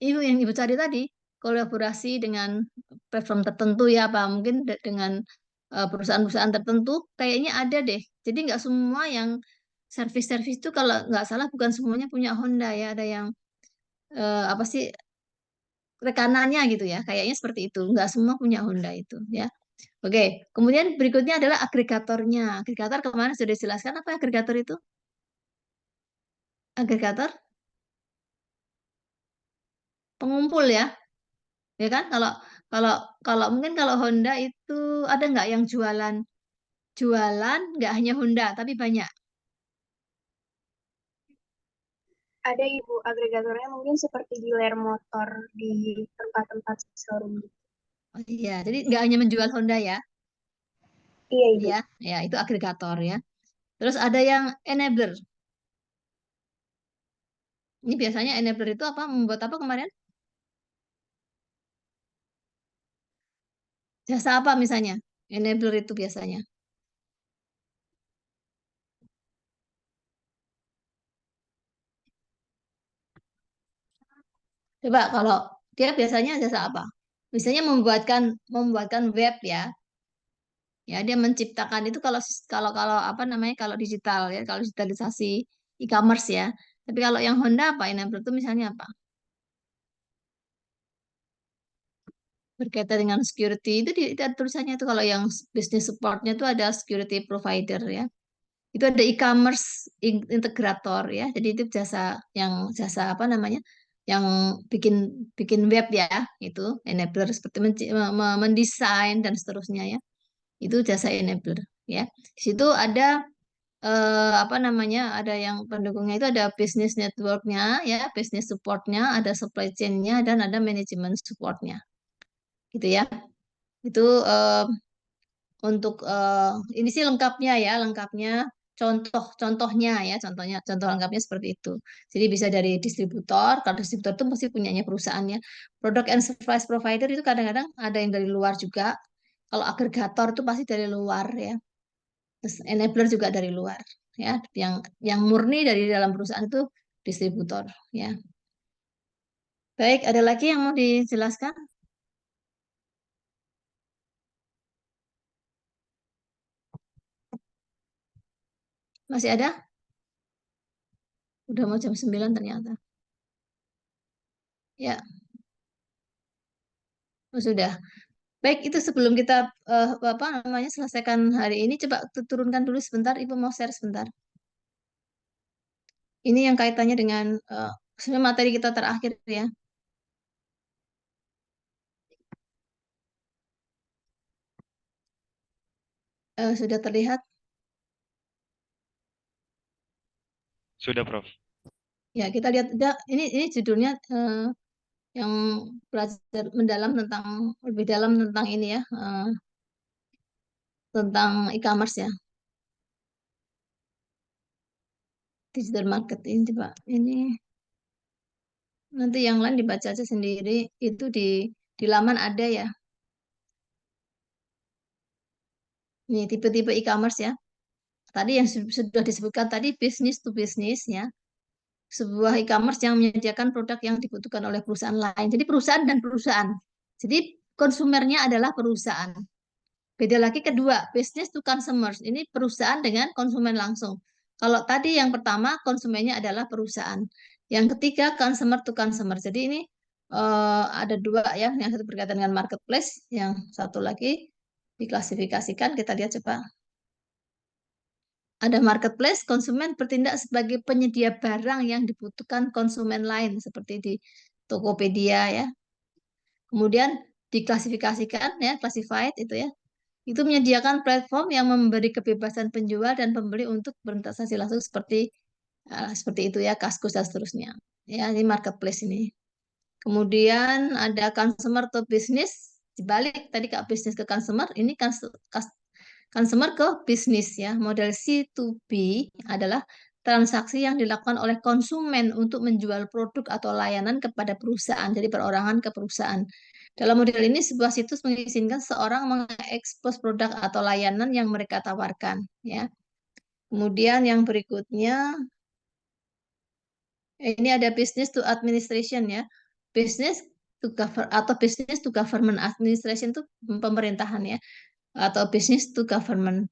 S2: itu yang ibu cari tadi kolaborasi dengan platform tertentu ya apa mungkin dengan perusahaan-perusahaan tertentu kayaknya ada deh jadi nggak semua yang servis-servis itu kalau nggak salah bukan semuanya punya Honda ya ada yang apa sih rekanannya gitu ya kayaknya seperti itu nggak semua punya Honda itu ya oke kemudian berikutnya adalah agregatornya agregator kemarin sudah dijelaskan apa agregator itu agregator pengumpul ya kan kalau kalau kalau mungkin kalau Honda itu ada nggak yang jualan jualan nggak hanya Honda tapi banyak
S4: Ada Ibu agregatornya mungkin seperti dealer motor di tempat-tempat showroom.
S2: oh, iya jadi nggak hanya menjual Honda ya
S4: Iya Ibu.
S2: ya ya itu agregator ya terus ada yang enabler ini biasanya enabler itu apa membuat apa kemarin jasa apa misalnya enabler itu biasanya coba kalau dia biasanya jasa apa biasanya membuatkan web ya dia menciptakan itu kalau kalau kalau apa namanya kalau digital ya kalau digitalisasi e-commerce ya tapi kalau yang Honda apa enabler itu misalnya apa berkaitan dengan security itu itu ada tulisannya itu kalau yang business supportnya itu ada security provider ya itu ada e-commerce integrator ya jadi itu jasa yang jasa apa namanya yang bikin bikin web ya itu enabler seperti mendesain dan seterusnya ya itu jasa enabler ya di situ ada apa namanya ada yang pendukungnya itu ada business networknya ya business supportnya ada supply chainnya dan ada manajemen supportnya gitu ya itu untuk ini sih lengkapnya ya lengkapnya contohnya ya contoh lengkapnya seperti itu jadi bisa dari distributor kalau distributor itu pasti punyanya perusahaannya product and service provider itu kadang-kadang ada yang dari luar juga kalau agregator itu pasti dari luar ya Terus enabler juga dari luar, ya. Yang murni dari dalam perusahaan itu distributor, ya. Baik, ada lagi yang mau dijelaskan? Masih ada? Udah mau jam 9 ternyata. Ya, oh, sudah. Baik, itu sebelum kita apa namanya selesaikan hari ini, coba turunkan dulu sebentar. Ibu mau share sebentar. Ini yang kaitannya dengan sebenarnya materi kita terakhir ya. Sudah terlihat?
S1: Sudah, Prof.
S2: Ya, kita lihat. Ini judulnya yang belajar mendalam tentang lebih dalam tentang ini ya, tentang e-commerce ya, digital marketing. Coba ini nanti yang lain dibaca aja sendiri. Itu di laman ada ya. Ini tipe-tipe e-commerce ya. Tadi yang sudah disebutkan tadi business to business ya. Sebuah e-commerce yang menyediakan produk yang dibutuhkan oleh perusahaan lain. Jadi perusahaan dan perusahaan. Jadi konsumernya adalah perusahaan. Beda lagi kedua, business to consumers. Ini perusahaan dengan konsumen langsung. Kalau tadi yang pertama, konsumennya adalah perusahaan. Yang ketiga, consumer to consumer. Jadi ini ada dua ya, yang satu berkaitan dengan marketplace, yang satu lagi diklasifikasikan. Kita lihat coba. Ada marketplace, konsumen bertindak sebagai penyedia barang yang dibutuhkan konsumen lain, seperti di Tokopedia ya. Kemudian diklasifikasikan ya, classified itu ya. Itu menyediakan platform yang memberi kebebasan penjual dan pembeli untuk bertransaksi langsung seperti itu ya, Kaskus dan seterusnya. Ya, ini marketplace ini. Kemudian ada consumer to business, dibalik tadi ke business ke consumer, ini consumer ke bisnis ya. Model C2B adalah transaksi yang dilakukan oleh konsumen untuk menjual produk atau layanan kepada perusahaan, jadi perorangan ke perusahaan. Dalam model ini, sebuah situs mengizinkan seorang mengekspos produk atau layanan yang mereka tawarkan. Ya. Kemudian yang berikutnya, ini ada business to administration ya. Business to business to government administration itu pemerintahan ya, atau business to government.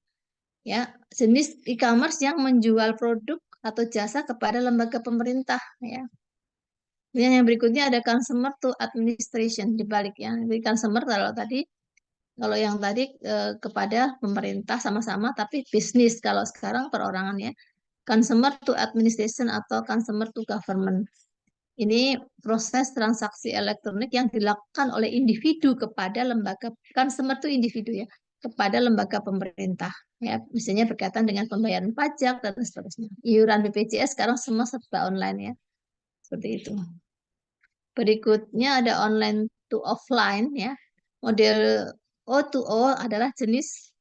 S2: Ya, jenis e-commerce yang menjual produk atau jasa kepada lembaga pemerintah ya. Kemudian yang berikutnya ada consumer to administration dibaliknya. Jadi consumer kalau yang tadi kepada pemerintah sama-sama, tapi bisnis kalau sekarang perorangan ya. Consumer to administration atau consumer to government. Ini proses transaksi elektronik yang dilakukan oleh individu kepada lembaga, consumer to individu ya, kepada lembaga pemerintah. Ya, misalnya berkaitan dengan pembayaran pajak dan seterusnya. Iuran BPJS sekarang semua serba online ya. Seperti itu. Berikutnya ada online to offline ya. Model O2O adalah jenis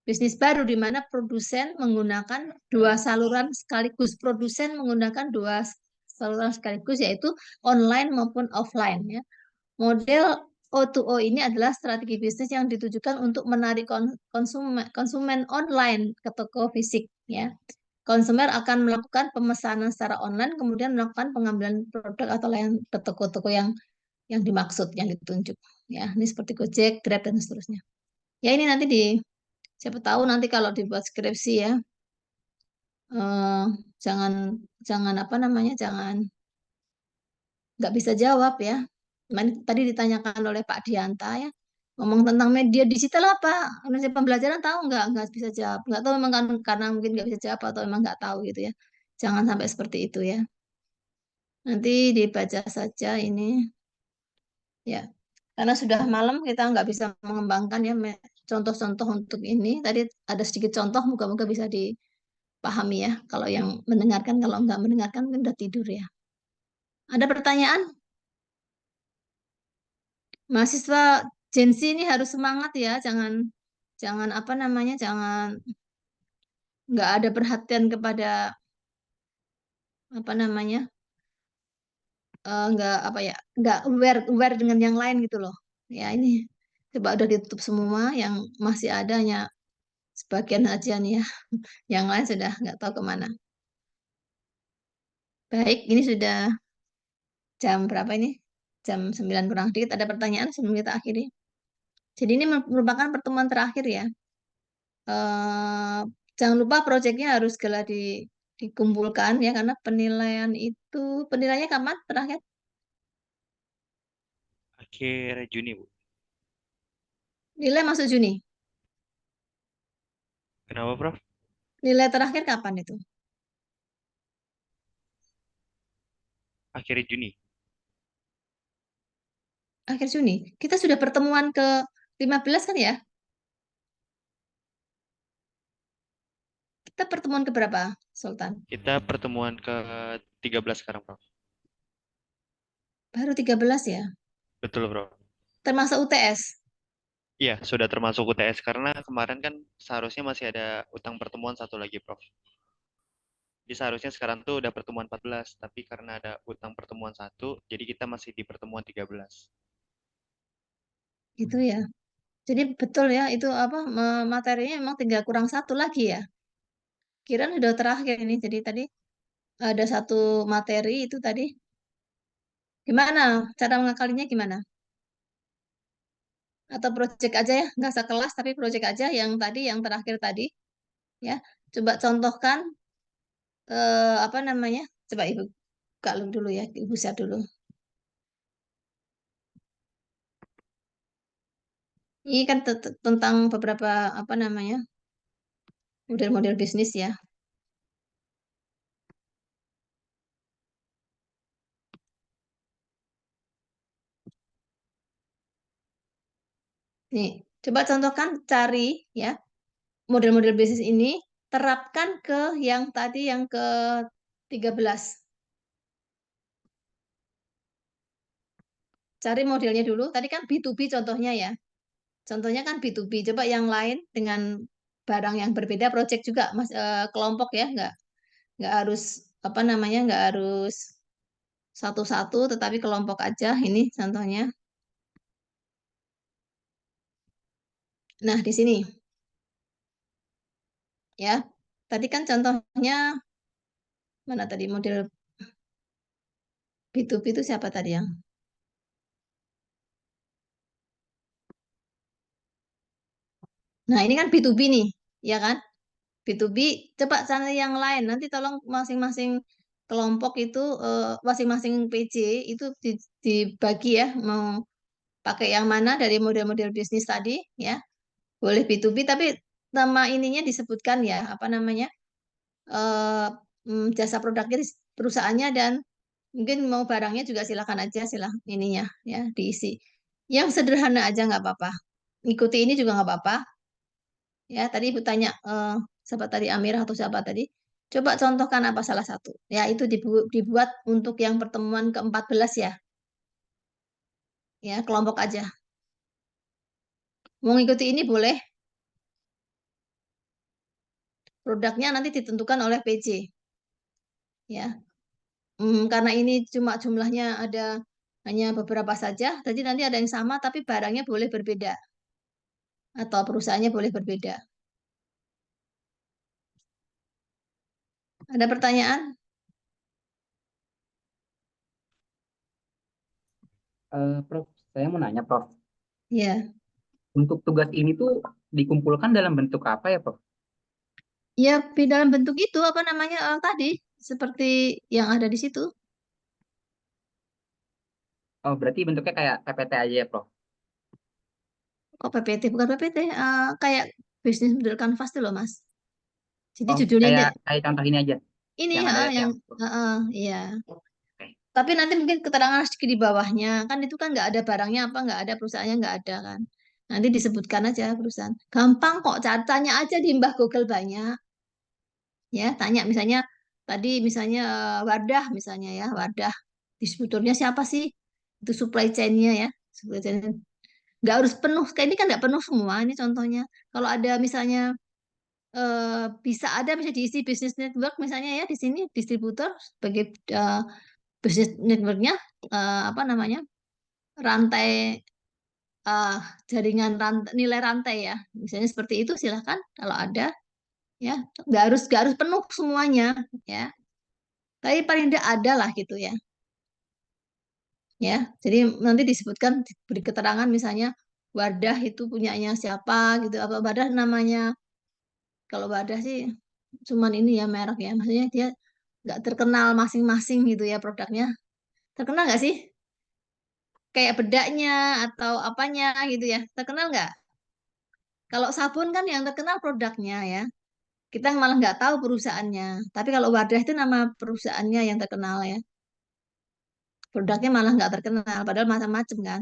S2: bisnis baru di mana produsen menggunakan dua saluran sekaligus. Produsen menggunakan dua saluran sekaligus yaitu online maupun offline ya. Model O2O ini adalah strategi bisnis yang ditujukan untuk menarik konsumen online ke toko fisik ya. Konsumen akan melakukan pemesanan secara online kemudian melakukan pengambilan produk atau lain ke toko-toko yang dimaksud, yang ditunjuk ya. Ini seperti Gojek, Grab dan seterusnya. Ya ini nanti siapa tahu nanti kalau dibuat skripsi ya, jangan apa namanya, jangan nggak bisa jawab ya. Tadi ditanyakan oleh Pak Dianta ya, ngomong tentang media digital apa, Indonesia pembelajaran tahu nggak bisa jawab, nggak tahu memang karena mungkin nggak bisa jawab atau memang nggak tahu gitu ya. Jangan sampai seperti itu ya. Nanti dibaca saja ini ya. Karena sudah malam kita nggak bisa mengembangkan ya contoh-contoh untuk ini. Tadi ada sedikit contoh, moga-moga bisa dipahami ya. Kalau yang mendengarkan, kalau nggak mendengarkan mungkin udah tidur ya. Ada pertanyaan? Mahasiswa Gen Z ini harus semangat ya, jangan apa namanya, jangan nggak ada perhatian kepada apa namanya, nggak apa ya, nggak aware dengan yang lain gitu loh. Ya ini coba udah ditutup semua, yang masih ada hanya sebagian aja nih ya. Yang lain sudah nggak tahu kemana. Baik, ini sudah jam berapa ini? Jam 9 kurang dikit. Ada pertanyaan sebelum kita akhiri? Jadi ini merupakan pertemuan terakhir ya. Jangan lupa proyeknya harus segera dikumpulkan ya, karena penilaiannya kapan terakhir?
S1: Akhir Juni, Bu.
S2: Nilai masuk Juni.
S1: Kenapa, Prof?
S2: Nilai terakhir kapan itu?
S1: Akhir Juni.
S2: Akhir Juni. Kita sudah pertemuan ke 15 kan ya? Kita pertemuan ke berapa, Sultan?
S1: Kita pertemuan ke-13 sekarang, Prof.
S2: Baru 13 ya?
S1: Betul, Prof.
S2: Termasuk UTS.
S1: Iya, sudah termasuk UTS karena kemarin kan seharusnya masih ada utang pertemuan satu lagi, Prof. Jadi seharusnya sekarang tuh udah pertemuan 14, tapi karena ada utang pertemuan satu, jadi kita masih di pertemuan 13.
S2: Itu ya. Jadi betul ya, itu apa materinya memang tinggal kurang satu lagi ya. Kirain udah terakhir ini. Jadi tadi ada satu materi itu tadi. Gimana? Cara mengakalinya gimana? Atau project aja ya, nggak sekelas tapi project aja yang tadi, yang terakhir tadi. Ya, coba contohkan apa namanya? Coba Ibu buka dulu ya, Ibu share dulu. Ini kan tentang beberapa apa namanya? Model-model bisnis ya. Nih, coba contohkan cari ya model-model bisnis ini, terapkan ke yang tadi yang ke 13. Cari modelnya dulu. Tadi kan B2B contohnya ya. Contohnya kan B2B. Coba yang lain dengan barang yang berbeda, project juga, Mas, kelompok ya, nggak harus apa namanya, nggak harus satu-satu, tetapi kelompok aja. Ini contohnya. Nah, di sini ya. Tadi kan contohnya mana tadi model B2B itu siapa tadi yang? Nah, ini kan B2B nih, ya kan? B2B, coba cari yang lain. Nanti tolong masing-masing kelompok itu, masing-masing PJ itu dibagi ya, mau pakai yang mana dari model-model bisnis tadi, ya. Boleh B2B, tapi nama ininya disebutkan ya, apa namanya, jasa produknya, perusahaannya, dan mungkin mau barangnya juga silakan aja, ininya ya diisi. Yang sederhana aja nggak apa-apa. Ikuti ini juga nggak apa-apa. Ya, tadi Ibu tanya siapa tadi, Amirah atau siapa tadi? Coba contohkan apa salah satu. Ya, itu dibuat untuk yang pertemuan ke-14 ya. Ya, kelompok aja. Mau ngikuti ini boleh. Produknya nanti ditentukan oleh PJ. Ya. Karena ini cuma jumlahnya ada hanya beberapa saja, jadi nanti ada yang sama tapi barangnya boleh berbeda. Atau perusahaannya boleh berbeda. Ada pertanyaan?
S10: Prof, saya mau nanya, Prof.
S2: Ya.
S10: Untuk tugas ini tuh dikumpulkan dalam bentuk apa ya, Prof?
S2: Ya, di dalam bentuk itu apa namanya tadi seperti yang ada di situ.
S10: Oh, berarti bentuknya kayak PPT aja ya, Prof?
S2: Oh, PPT bukan PPT, kayak bisnis model canvas tuh loh, Mas. Jadi
S10: Oh,
S2: judulnya
S10: kayak contoh ini aja,
S2: ini
S10: yang ada
S2: yang
S10: yang.
S2: iya.
S10: Oke.
S2: Tapi nanti mungkin keterangan sedikit di bawahnya, kan itu kan nggak ada barangnya apa, nggak ada perusahaannya, nggak ada kan. Nanti disebutkan aja perusahaan. Gampang kok, tanya aja di Mbah Google banyak. Ya, tanya misalnya tadi misalnya Wadah misalnya ya, Wadah. Distributornya siapa sih? Itu supply chain-nya ya. Supply chain. Nggak harus penuh, kayak ini kan nggak penuh semua, ini contohnya. Kalau ada misalnya bisa ada bisa diisi bisnis network misalnya ya, di sini distributor sebagai bisnis networknya apa namanya, rantai jaringan nilai rantai ya. Misalnya seperti itu silahkan kalau ada ya. Nggak harus penuh semuanya ya. Tapi paling tidak ada lah gitu ya. Ya, jadi nanti disebutkan beri keterangan misalnya wadah itu punyanya siapa gitu. Apa wadah namanya? Kalau wadah sih cuman ini ya merek ya. Maksudnya dia nggak terkenal masing-masing gitu ya produknya. Terkenal nggak sih? Kayak bedaknya atau apanya gitu ya. Terkenal nggak? Kalau sabun kan yang terkenal produknya ya. Kita malah nggak tahu perusahaannya. Tapi kalau wadah itu nama perusahaannya yang terkenal ya. Produknya malah nggak terkenal, padahal macam-macam kan.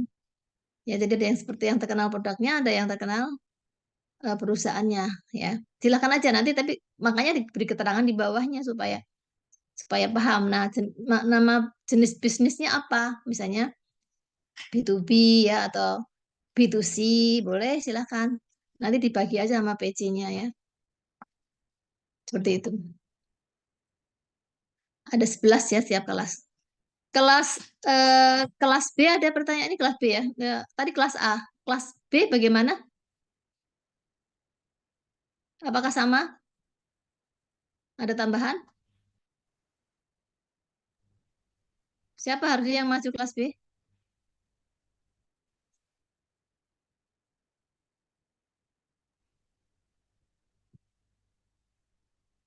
S2: Ya, jadi ada yang seperti yang terkenal produknya, ada yang terkenal perusahaannya ya. Silakan aja nanti, tapi makanya diberi keterangan di bawahnya supaya supaya paham. Nah, nama jenis bisnisnya apa? Misalnya B2B ya atau B2C, boleh silakan. Nanti dibagi aja sama PC-nya ya. Seperti itu. Ada 11 ya setiap kelas. Kelas B ada pertanyaan ini kelas B ya. Tadi kelas A. Kelas B bagaimana? Apakah sama? Ada tambahan? Siapa harusnya yang masuk kelas B?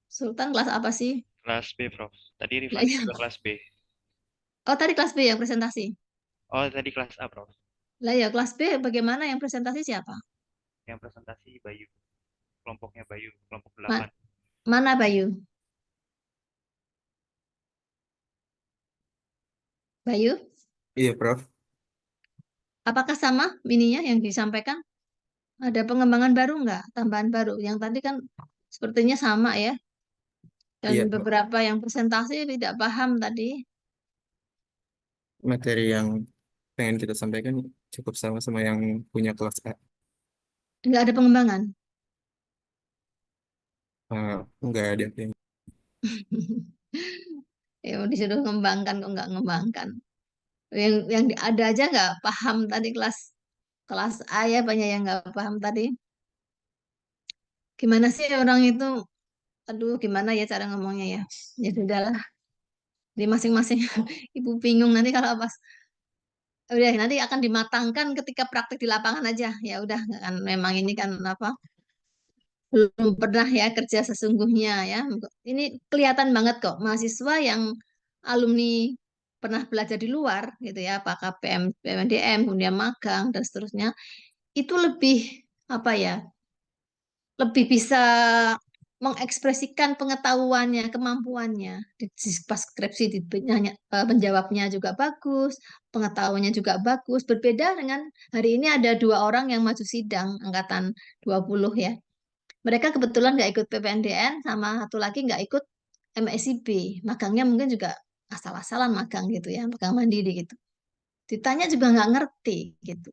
S2: Sultan kelas apa sih?
S1: Kelas B, Prof. Tadi
S2: Lah,
S1: Rifani
S2: iya.
S1: juga kelas B.
S2: Oh, tadi kelas B yang presentasi.
S1: Oh, tadi kelas A, Prof.
S2: Lah ya, kelas B bagaimana yang presentasi siapa?
S1: Yang presentasi Bayu. Kelompoknya Bayu, kelompok
S2: Ma-
S1: 8.
S2: Mana Bayu? Bayu,
S11: Iya, Prof.
S2: apakah sama ininya yang disampaikan? Ada pengembangan baru nggak? Tambahan baru? Yang tadi kan sepertinya sama ya. Dan
S11: Iya, Prof.
S2: beberapa yang presentasi tidak paham tadi.
S11: Materi yang pengen kita sampaikan cukup sama sama yang punya kelas A.
S2: Nggak ada pengembangan.
S11: Nggak ada yang
S2: Ya, disuruh ngembangkan kok nggak ngembangkan. Yang ada aja nggak paham tadi kelas kelas A ya banyak yang nggak paham tadi. Gimana sih orang itu? Aduh, gimana ya cara ngomongnya ya? Ya sudahlah. Di masing-masing ibu bingung nanti kalau pas udah nanti akan dimatangkan ketika praktek di lapangan aja. Ya udah kan memang ini kan apa? Belum pernah ya kerja sesungguhnya ya. Ini kelihatan banget kok mahasiswa yang alumni pernah belajar di luar gitu ya, apakah PMDM, kemudian magang dan seterusnya, itu lebih apa ya? Lebih bisa mengekspresikan pengetahuannya, kemampuannya. Pas skripsi menjawabnya juga bagus, pengetahuannya juga bagus. Berbeda dengan hari ini ada 2 orang yang maju sidang angkatan 20 ya. Mereka kebetulan nggak ikut PPNDN, sama satu lagi nggak ikut MSIB. Magangnya mungkin juga asal-asalan magang gitu ya, magang mandiri gitu. Ditanya juga nggak ngerti gitu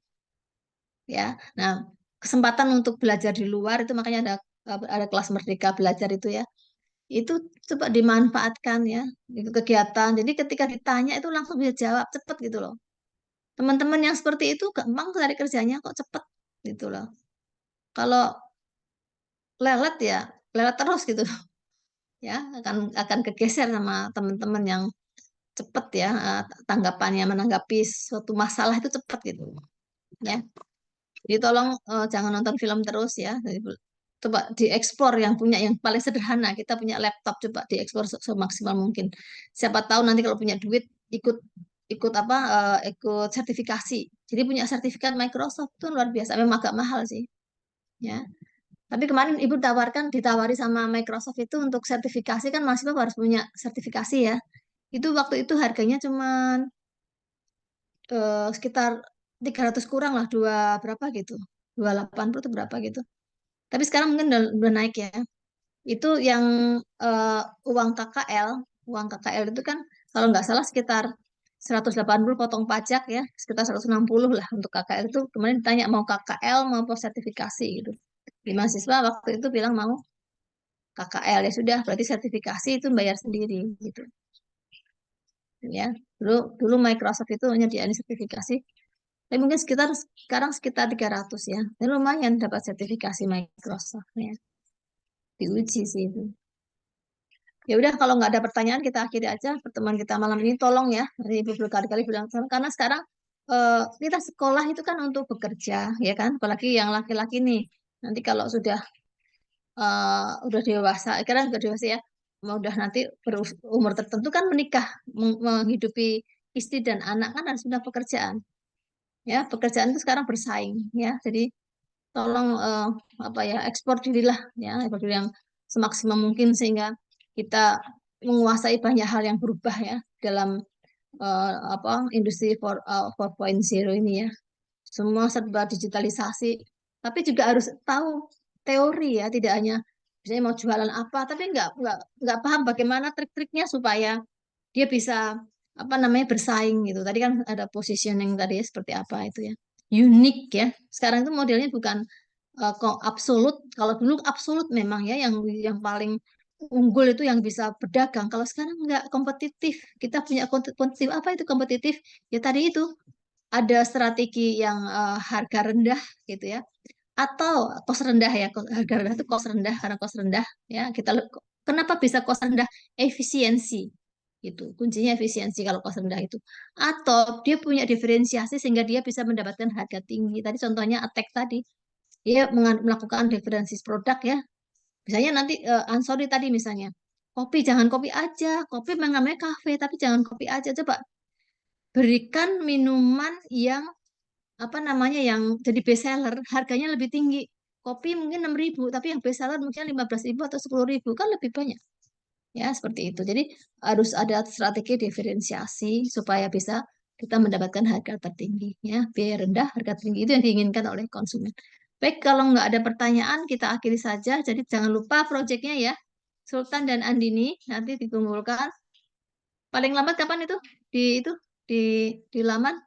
S2: ya. Nah, kesempatan untuk belajar di luar itu makanya ada kelas Merdeka Belajar itu ya. Itu coba dimanfaatkan ya, itu kegiatan. Jadi ketika ditanya itu langsung bisa jawab cepet gitu loh. Teman-teman yang seperti itu gampang cari kerjanya kok cepet gitu loh. Kalau lelet ya lelet terus gitu ya akan kegeser sama teman-teman yang cepet ya tanggapannya menanggapi suatu masalah itu cepet gitu ya. Jadi tolong jangan nonton film terus ya. Jadi, coba dieksplor yang punya yang paling sederhana. Kita punya laptop, coba dieksplor semaksimal mungkin. Siapa tahu nanti kalau punya duit ikut ikut apa ikut sertifikasi. Jadi punya sertifikat Microsoft itu luar biasa. Memang agak mahal sih. Ya. Tapi kemarin Ibu ditawari sama Microsoft itu untuk sertifikasi kan mahasiswa harus punya sertifikasi ya. Itu waktu itu harganya cuma sekitar 300 kurang lah, berapa gitu. 280 itu berapa gitu. Tapi sekarang mungkin udah naik ya. Itu yang eh, uang KKL, uang KKL itu kan kalau nggak salah sekitar 180 potong pajak ya, sekitar 160 lah untuk KKL itu. Kemarin ditanya mau KKL mau sertifikasi gitu. Di mahasiswa waktu itu bilang mau KKL ya sudah berarti sertifikasi itu bayar sendiri gitu ya. Dulu dulu Microsoft itu nyediain sertifikasi Tapi mungkin sekarang sekitar 300 ya. Dan lumayan dapat sertifikasi Microsoft ya. Diuji sih itu. Ya udah kalau nggak ada pertanyaan kita akhiri aja pertemuan kita malam ini. Tolong ya, Ibu berkali-kali bilang karena sekarang kita sekolah itu kan untuk bekerja ya kan, apalagi yang laki-laki nih. Nanti kalau udah dewasa, kan udah dewasa ya, udah nanti berumur tertentu kan menikah, menghidupi istri dan anak kan harus punya pekerjaan. Ya, pekerjaan itu sekarang bersaing ya. Jadi tolong apa ya ekspor diri lah ya, ekspor diri yang semaksimal mungkin sehingga kita menguasai banyak hal yang berubah ya dalam apa industri 4.0 ini ya. Semua serba digitalisasi, tapi juga harus tahu teori ya, tidak hanya misalnya mau jualan apa, tapi nggak paham bagaimana trik-triknya supaya dia bisa apa namanya bersaing gitu. Tadi kan ada positioning tadi ya, seperti apa itu ya. Unik ya. Sekarang itu modelnya bukan kok absolut. Kalau dulu absolut memang ya yang paling unggul itu yang bisa berdagang. Kalau sekarang nggak kompetitif. Kita punya kompetitif apa itu kompetitif? Ya tadi itu ada strategi yang harga rendah gitu ya. Atau cost rendah ya. Harga rendah itu cost rendah karena cost rendah ya. Kenapa bisa cost rendah? Efisiensi. Itu kuncinya efisiensi kalau cost rendah itu. Atau dia punya diferensiasi sehingga dia bisa mendapatkan harga tinggi. Tadi contohnya Attack tadi dia melakukan diferensiasi produk ya. Misalnya nanti Ansori tadi misalnya, kopi jangan kopi aja, kopi memang namanya kafe tapi jangan kopi aja. Coba berikan minuman yang apa namanya yang jadi best seller, harganya lebih tinggi. Kopi mungkin 6.000 tapi yang best seller mungkin 15.000 atau 10.000 kan lebih banyak. Ya, seperti itu. Jadi harus ada strategi diferensiasi supaya bisa kita mendapatkan harga tertinggi. Ya, biaya rendah, harga tinggi itu yang diinginkan oleh konsumen. Baik, kalau nggak ada pertanyaan, kita akhiri saja. Jadi jangan lupa proyeknya ya. Sultan dan Andini nanti dikumpulkan. Paling lambat kapan itu? Itu di di laman.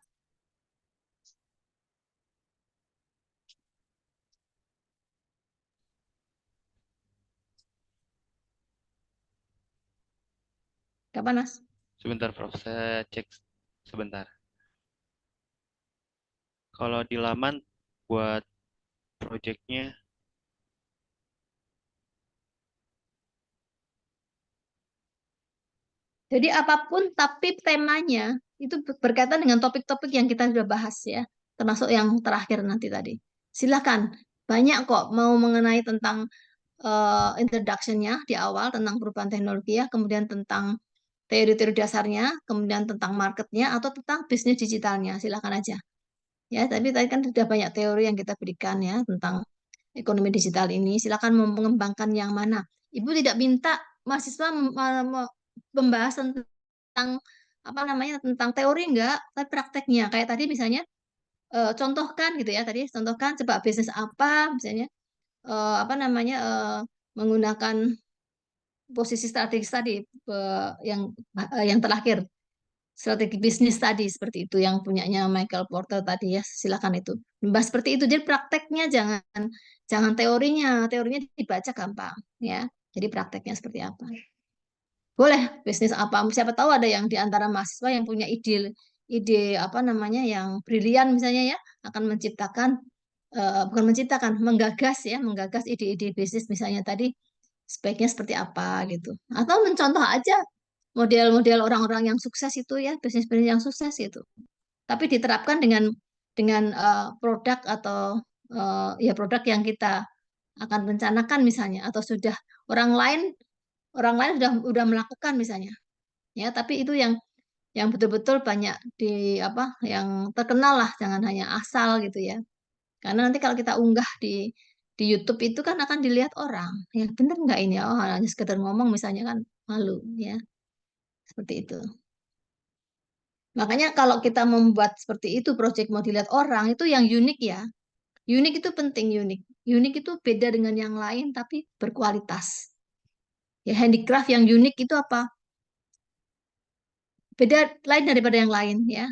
S2: Kapan, Mas?
S1: Sebentar, Prof. Saya cek sebentar. Kalau di laman buat projectnya,
S2: Jadi apapun tapi temanya itu berkaitan dengan topik-topik yang kita sudah bahas ya, termasuk yang terakhir nanti tadi. Silakan, banyak kok mau mengenai tentang introduction-nya di awal tentang perubahan teknologi ya, kemudian tentang teori-teori dasarnya, kemudian tentang marketnya atau tentang bisnis digitalnya, silakan aja. Ya, tapi tadi kan sudah banyak teori yang kita berikan ya tentang ekonomi digital ini. Silakan mau mengembangkan yang mana. Ibu tidak minta mahasiswa membahas tentang apa namanya tentang teori enggak, tapi prakteknya. Kayak tadi misalnya contohkan gitu ya tadi, contohkan coba bisnis apa misalnya apa namanya menggunakan posisi strategis tadi yang terakhir strategi bisnis tadi seperti itu yang punyanya Michael Porter tadi ya silakan itu membahas seperti itu jadi prakteknya jangan jangan teorinya dibaca gampang ya jadi prakteknya seperti apa boleh bisnis apa siapa tahu ada yang di antara mahasiswa yang punya ide apa namanya yang brilian misalnya ya akan menciptakan bukan menciptakan menggagas ide-ide bisnis misalnya tadi sebaiknya seperti apa gitu atau mencontoh aja model-model orang-orang yang sukses itu ya bisnis-bisnis yang sukses itu tapi diterapkan dengan produk atau ya produk yang kita akan rencanakan misalnya atau sudah orang lain sudah melakukan misalnya ya tapi itu yang betul-betul banyak di apa yang terkenal lah jangan hanya asal gitu ya karena nanti kalau kita unggah di YouTube itu kan akan dilihat orang ya bener nggak ini oh hanya sekedar ngomong misalnya kan malu ya seperti itu makanya kalau kita membuat seperti itu proyek mau dilihat orang itu yang unik ya unik itu penting unik itu beda dengan yang lain tapi berkualitas ya handicraft yang unik itu apa beda lain daripada yang lain ya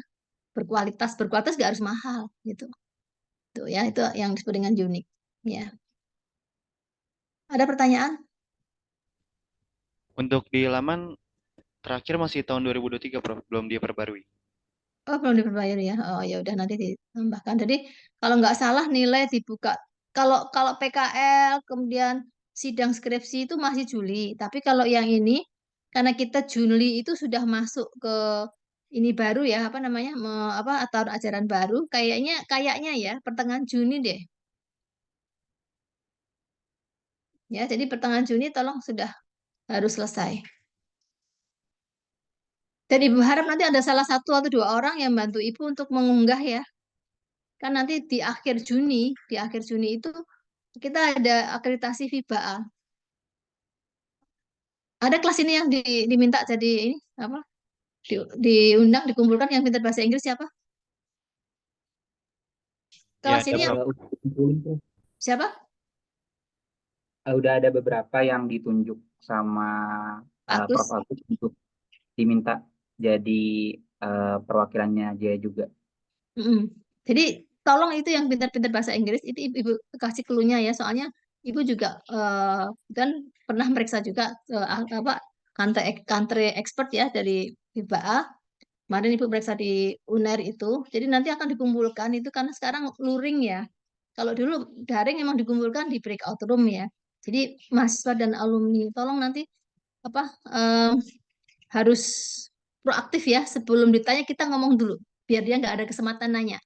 S2: berkualitas gak harus mahal gitu tuh ya itu yang disebut dengan unik ya ada pertanyaan
S1: untuk di laman terakhir masih tahun 2023, Prof. Belum diperbarui.
S2: Oh, belum diperbarui ya. Oh, ya udah nanti ditambahkan. Jadi kalau nggak salah nilai dibuka. Kalau PKL kemudian sidang skripsi itu masih Juli. Tapi kalau yang ini karena kita Juli itu sudah masuk ke ini baru ya, apa namanya? Tahun ajaran baru, kayaknya ya pertengahan Juni deh. Ya, jadi pertengahan Juni tolong sudah harus selesai. Dan Ibu harap nanti ada salah satu atau dua orang yang bantu Ibu untuk mengunggah ya. Kan nanti di akhir Juni itu kita ada akreditasi FIBA-A. Ada kelas ini yang diminta jadi ini apa? Diundang, dikumpulkan yang pintar bahasa Inggris siapa?
S1: Ya,
S2: Kelas
S1: ada
S2: ini yang
S1: Prof.
S2: siapa?
S10: Udah ada beberapa yang ditunjuk sama
S2: Agus.
S10: Prof. Agus untuk diminta jadi perwakilannya dia juga.
S2: Jadi tolong itu yang pintar-pintar bahasa Inggris itu Ibu kasih clue-nya ya, soalnya Ibu juga kan pernah meriksa juga country expert ya dari FIBA-A. Kemarin Ibu periksa di UNER itu. Jadi nanti akan dikumpulkan itu karena sekarang luring ya. Kalau dulu daring memang dikumpulkan di breakout room ya. Jadi mahasiswa dan alumni tolong nanti harus proaktif ya, sebelum ditanya kita ngomong dulu biar dia nggak ada kesempatan nanya.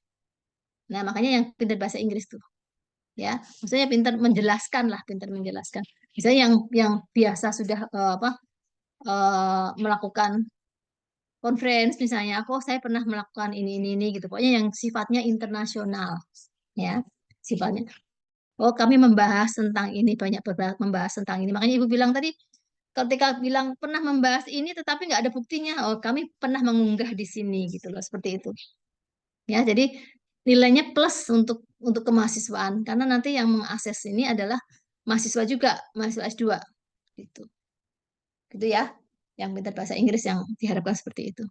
S2: Nah, makanya yang pintar bahasa Inggris tuh. Ya, maksudnya pintar menjelaskan lah, pintar menjelaskan. Misalnya yang biasa sudah melakukan conference misalnya, saya pernah melakukan ini gitu. Pokoknya yang sifatnya internasional, ya, sifatnya. Oh, kami membahas tentang ini, banyak membahas tentang ini. Makanya Ibu bilang tadi, ketika bilang pernah membahas ini, tetapi nggak ada buktinya. Oh, kami pernah mengunggah di sini, gitu loh, seperti itu. Ya, jadi nilainya plus untuk kemahasiswaan, karena nanti yang mengakses ini adalah mahasiswa juga, mahasiswa S2, gitu. Gitu ya, yang pintar bahasa Inggris yang diharapkan seperti itu.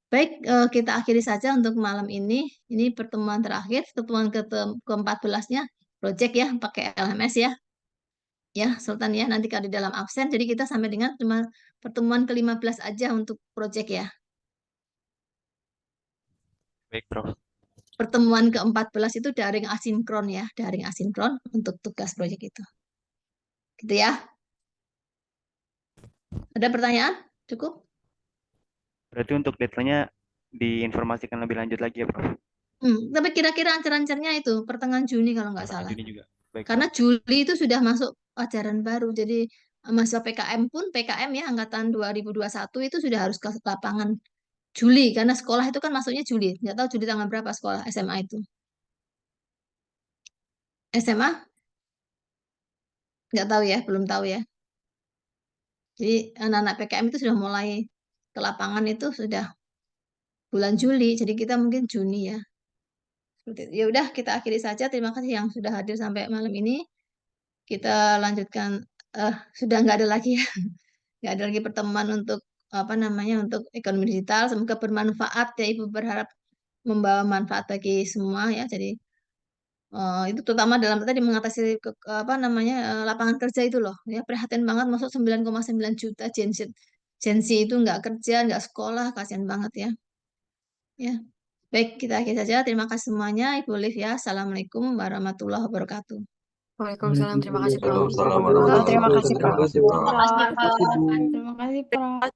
S2: Baik, kita akhiri saja untuk malam ini. Ini pertemuan terakhir, pertemuan ke-14-nya, project ya, pakai LMS ya. Ya, Sultan ya, nanti kalau di dalam absen, jadi kita sampai dengan cuma pertemuan ke-15 aja untuk project ya.
S1: Baik, Prof.
S2: Pertemuan ke-14 itu daring asinkron ya, daring asinkron untuk tugas project itu. Gitu ya. Ada pertanyaan? Cukup?
S1: Berarti untuk deadline-nya diinformasikan lebih lanjut lagi ya, Prof.
S2: Tapi kira-kira ancer-ancernya itu pertengahan Juni kalau nggak salah.
S1: Juni juga. Baik,
S2: Karena
S1: Prof.
S2: Juli itu sudah masuk ajaran baru. Jadi mahasiswa PKM pun, PKM ya, angkatan 2021 itu sudah harus ke lapangan Juli. Karena sekolah itu kan masuknya Juli. Nggak tahu Juli tanggal berapa sekolah SMA itu. SMA? Nggak tahu ya, belum tahu ya. Jadi anak-anak PKM itu sudah mulai ke lapangan itu sudah bulan Juli. Jadi kita mungkin Juni ya. Ya udah, kita akhiri saja. Terima kasih yang sudah hadir sampai malam ini. Kita lanjutkan. Sudah nggak ada lagi ya. Nggak ada lagi pertemuan untuk untuk ekonomi digital. Semoga bermanfaat ya. Ibu berharap membawa manfaat bagi semua ya. Jadi itu terutama dalam tadi mengatasi lapangan kerja itu loh. Ya, prihatin banget masuk 9,9 juta Gen Z itu nggak kerja, nggak sekolah, kasihan banget ya. Ya. Baik, kita akhiri saja. Terima kasih semuanya. Ibu Liv ya. Assalamualaikum warahmatullahi wabarakatuh.
S12: Waalaikumsalam. Terima kasih, Prof.
S7: Terima kasih, Prof.
S3: Terima kasih, Prof.
S6: Terima kasih, Prof.